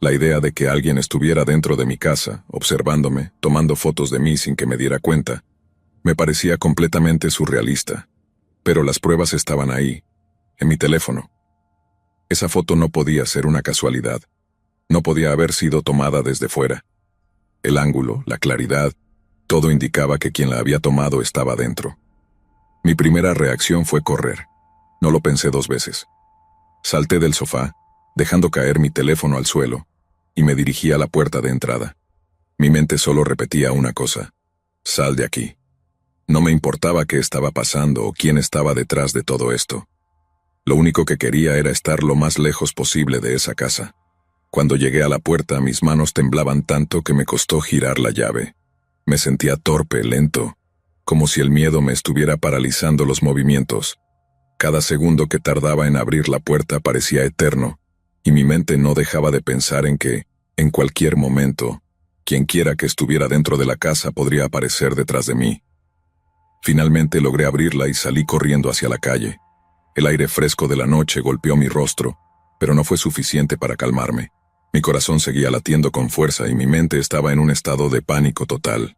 La idea de que alguien estuviera dentro de mi casa, observándome, tomando fotos de mí sin que me diera cuenta, me parecía completamente surrealista. Pero las pruebas estaban ahí, en mi teléfono. Esa foto no podía ser una casualidad. No podía haber sido tomada desde fuera. El ángulo, la claridad, todo indicaba que quien la había tomado estaba dentro. Mi primera reacción fue correr. No lo pensé 2 veces. Salté del sofá, dejando caer mi teléfono al suelo, y me dirigí a la puerta de entrada. Mi mente solo repetía una cosa: sal de aquí. No me importaba qué estaba pasando o quién estaba detrás de todo esto. Lo único que quería era estar lo más lejos posible de esa casa. Cuando llegué a la puerta, mis manos temblaban tanto que me costó girar la llave. Me sentía torpe, lento, como si el miedo me estuviera paralizando los movimientos. Cada segundo que tardaba en abrir la puerta parecía eterno, y mi mente no dejaba de pensar en que, en cualquier momento, quienquiera que estuviera dentro de la casa podría aparecer detrás de mí. Finalmente logré abrirla y salí corriendo hacia la calle. El aire fresco de la noche golpeó mi rostro, pero no fue suficiente para calmarme. Mi corazón seguía latiendo con fuerza y mi mente estaba en un estado de pánico total.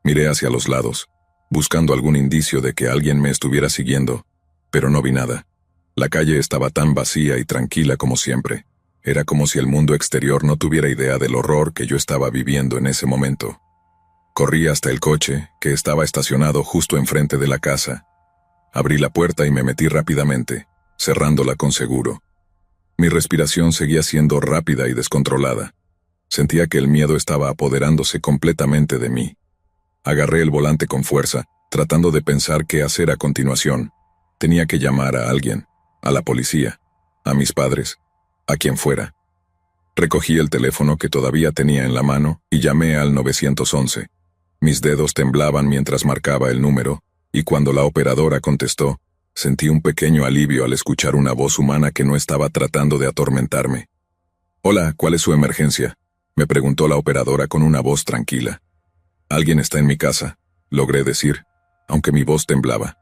Miré hacia los lados, buscando algún indicio de que alguien me estuviera siguiendo, pero no vi nada. La calle estaba tan vacía y tranquila como siempre. Era como si el mundo exterior no tuviera idea del horror que yo estaba viviendo en ese momento. Corrí hasta el coche, que estaba estacionado justo enfrente de la casa. Abrí la puerta y me metí rápidamente, cerrándola con seguro. Mi respiración seguía siendo rápida y descontrolada. Sentía que el miedo estaba apoderándose completamente de mí. Agarré el volante con fuerza, tratando de pensar qué hacer a continuación. Tenía que llamar a alguien, a la policía, a mis padres, a quien fuera. Recogí el teléfono que todavía tenía en la mano y llamé al 911. Mis dedos temblaban mientras marcaba el número, y cuando la operadora contestó, sentí un pequeño alivio al escuchar una voz humana que no estaba tratando de atormentarme. «Hola, ¿cuál es su emergencia?», me preguntó la operadora con una voz tranquila. «Alguien está en mi casa», logré decir, aunque mi voz temblaba.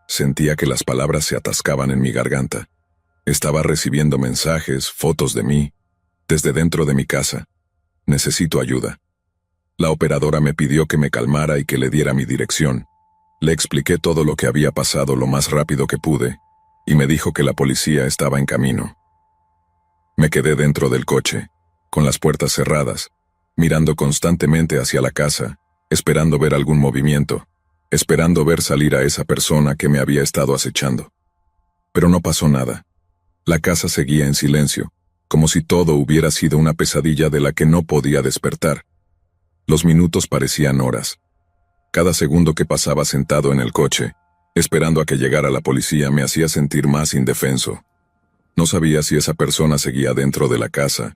Sentía que las palabras se atascaban en mi garganta. Estaba recibiendo mensajes, fotos de mí, desde dentro de mi casa. Necesito ayuda. La operadora me pidió que me calmara y que le diera mi dirección. Le expliqué todo lo que había pasado lo más rápido que pude, y me dijo que la policía estaba en camino. Me quedé dentro del coche, con las puertas cerradas, mirando constantemente hacia la casa, esperando ver algún movimiento, esperando ver salir a esa persona que me había estado acechando. Pero no pasó nada. La casa seguía en silencio, como si todo hubiera sido una pesadilla de la que no podía despertar. Los minutos parecían horas. Cada segundo que pasaba sentado en el coche, esperando a que llegara la policía, me hacía sentir más indefenso. No sabía si esa persona seguía dentro de la casa,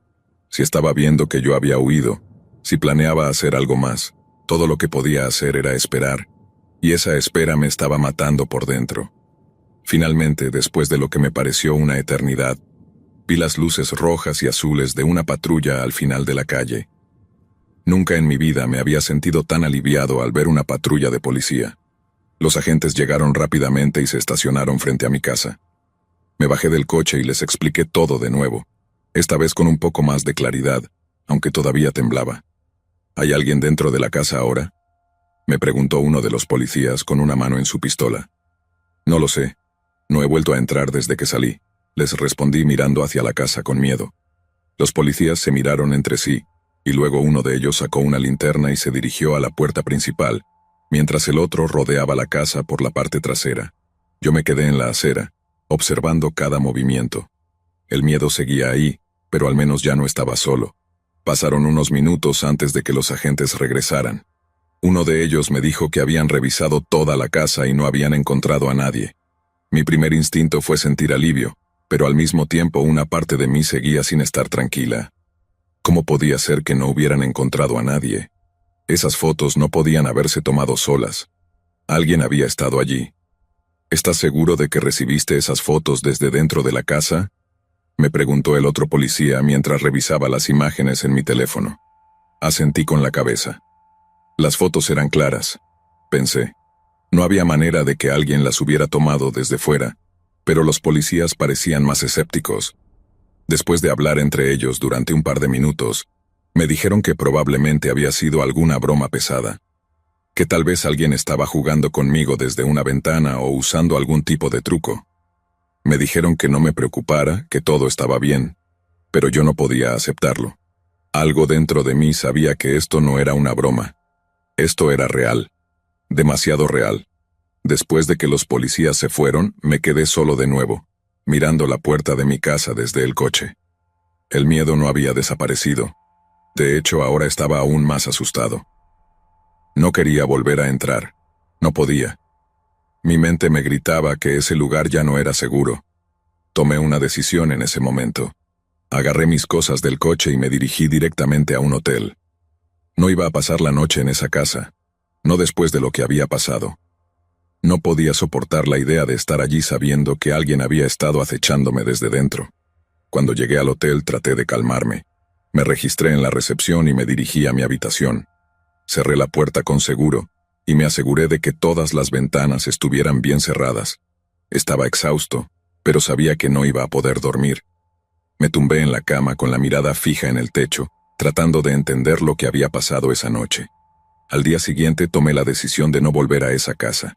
si estaba viendo que yo había huido, si planeaba hacer algo más. Todo lo que podía hacer era esperar, y esa espera me estaba matando por dentro. Finalmente, después de lo que me pareció una eternidad, vi las luces rojas y azules de una patrulla al final de la calle. Nunca en mi vida me había sentido tan aliviado al ver una patrulla de policía. Los agentes llegaron rápidamente y se estacionaron frente a mi casa. Me bajé del coche y les expliqué todo de nuevo, esta vez con un poco más de claridad, aunque todavía temblaba. ¿Hay alguien dentro de la casa ahora?, me preguntó uno de los policías con una mano en su pistola. No lo sé. No he vuelto a entrar desde que salí, les respondí mirando hacia la casa con miedo. Los policías se miraron entre sí, y luego uno de ellos sacó una linterna y se dirigió a la puerta principal, mientras el otro rodeaba la casa por la parte trasera. Yo me quedé en la acera, observando cada movimiento. El miedo seguía ahí, pero al menos ya no estaba solo. Pasaron unos minutos antes de que los agentes regresaran. Uno de ellos me dijo que habían revisado toda la casa y no habían encontrado a nadie. Mi primer instinto fue sentir alivio, pero al mismo tiempo una parte de mí seguía sin estar tranquila. ¿Cómo podía ser que no hubieran encontrado a nadie? Esas fotos no podían haberse tomado solas. Alguien había estado allí. ¿Estás seguro de que recibiste esas fotos desde dentro de la casa?, me preguntó el otro policía mientras revisaba las imágenes en mi teléfono. Asentí con la cabeza. Las fotos eran claras, pensé. No había manera de que alguien las hubiera tomado desde fuera, pero los policías parecían más escépticos. Después de hablar entre ellos durante un par de minutos, me dijeron que probablemente había sido alguna broma pesada, que tal vez alguien estaba jugando conmigo desde una ventana o usando algún tipo de truco. Me dijeron que no me preocupara, que todo estaba bien, pero yo no podía aceptarlo. Algo dentro de mí sabía que esto no era una broma. Esto era real. Demasiado real. Después de que los policías se fueron, me quedé solo de nuevo, mirando la puerta de mi casa desde el coche. El miedo no había desaparecido. De hecho, ahora estaba aún más asustado. No quería volver a entrar. No podía. Mi mente me gritaba que ese lugar ya no era seguro. Tomé una decisión en ese momento. Agarré mis cosas del coche y me dirigí directamente a un hotel. No iba a pasar la noche en esa casa, no después de lo que había pasado. No podía soportar la idea de estar allí sabiendo que alguien había estado acechándome desde dentro. Cuando llegué al hotel traté de calmarme. Me registré en la recepción y me dirigí a mi habitación. Cerré la puerta con seguro y me aseguré de que todas las ventanas estuvieran bien cerradas. Estaba exhausto, pero sabía que no iba a poder dormir. Me tumbé en la cama con la mirada fija en el techo, tratando de entender lo que había pasado esa noche. Al día siguiente tomé la decisión de no volver a esa casa.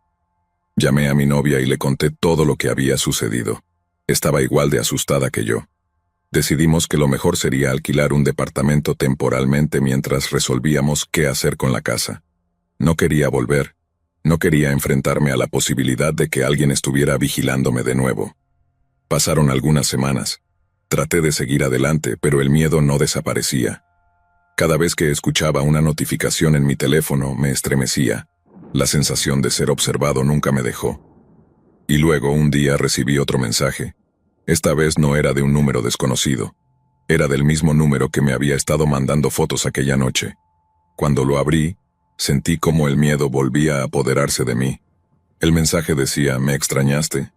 Llamé a mi novia y le conté todo lo que había sucedido. Estaba igual de asustada que yo. Decidimos que lo mejor sería alquilar un departamento temporalmente mientras resolvíamos qué hacer con la casa. No quería volver. No quería enfrentarme a la posibilidad de que alguien estuviera vigilándome de nuevo. Pasaron algunas semanas. Traté de seguir adelante, pero el miedo no desaparecía. Cada vez que escuchaba una notificación en mi teléfono, me estremecía. La sensación de ser observado nunca me dejó. Y luego un día recibí otro mensaje. Esta vez no era de un número desconocido. Era del mismo número que me había estado mandando fotos aquella noche. Cuando lo abrí, sentí como el miedo volvía a apoderarse de mí. El mensaje decía: «¿Me extrañaste?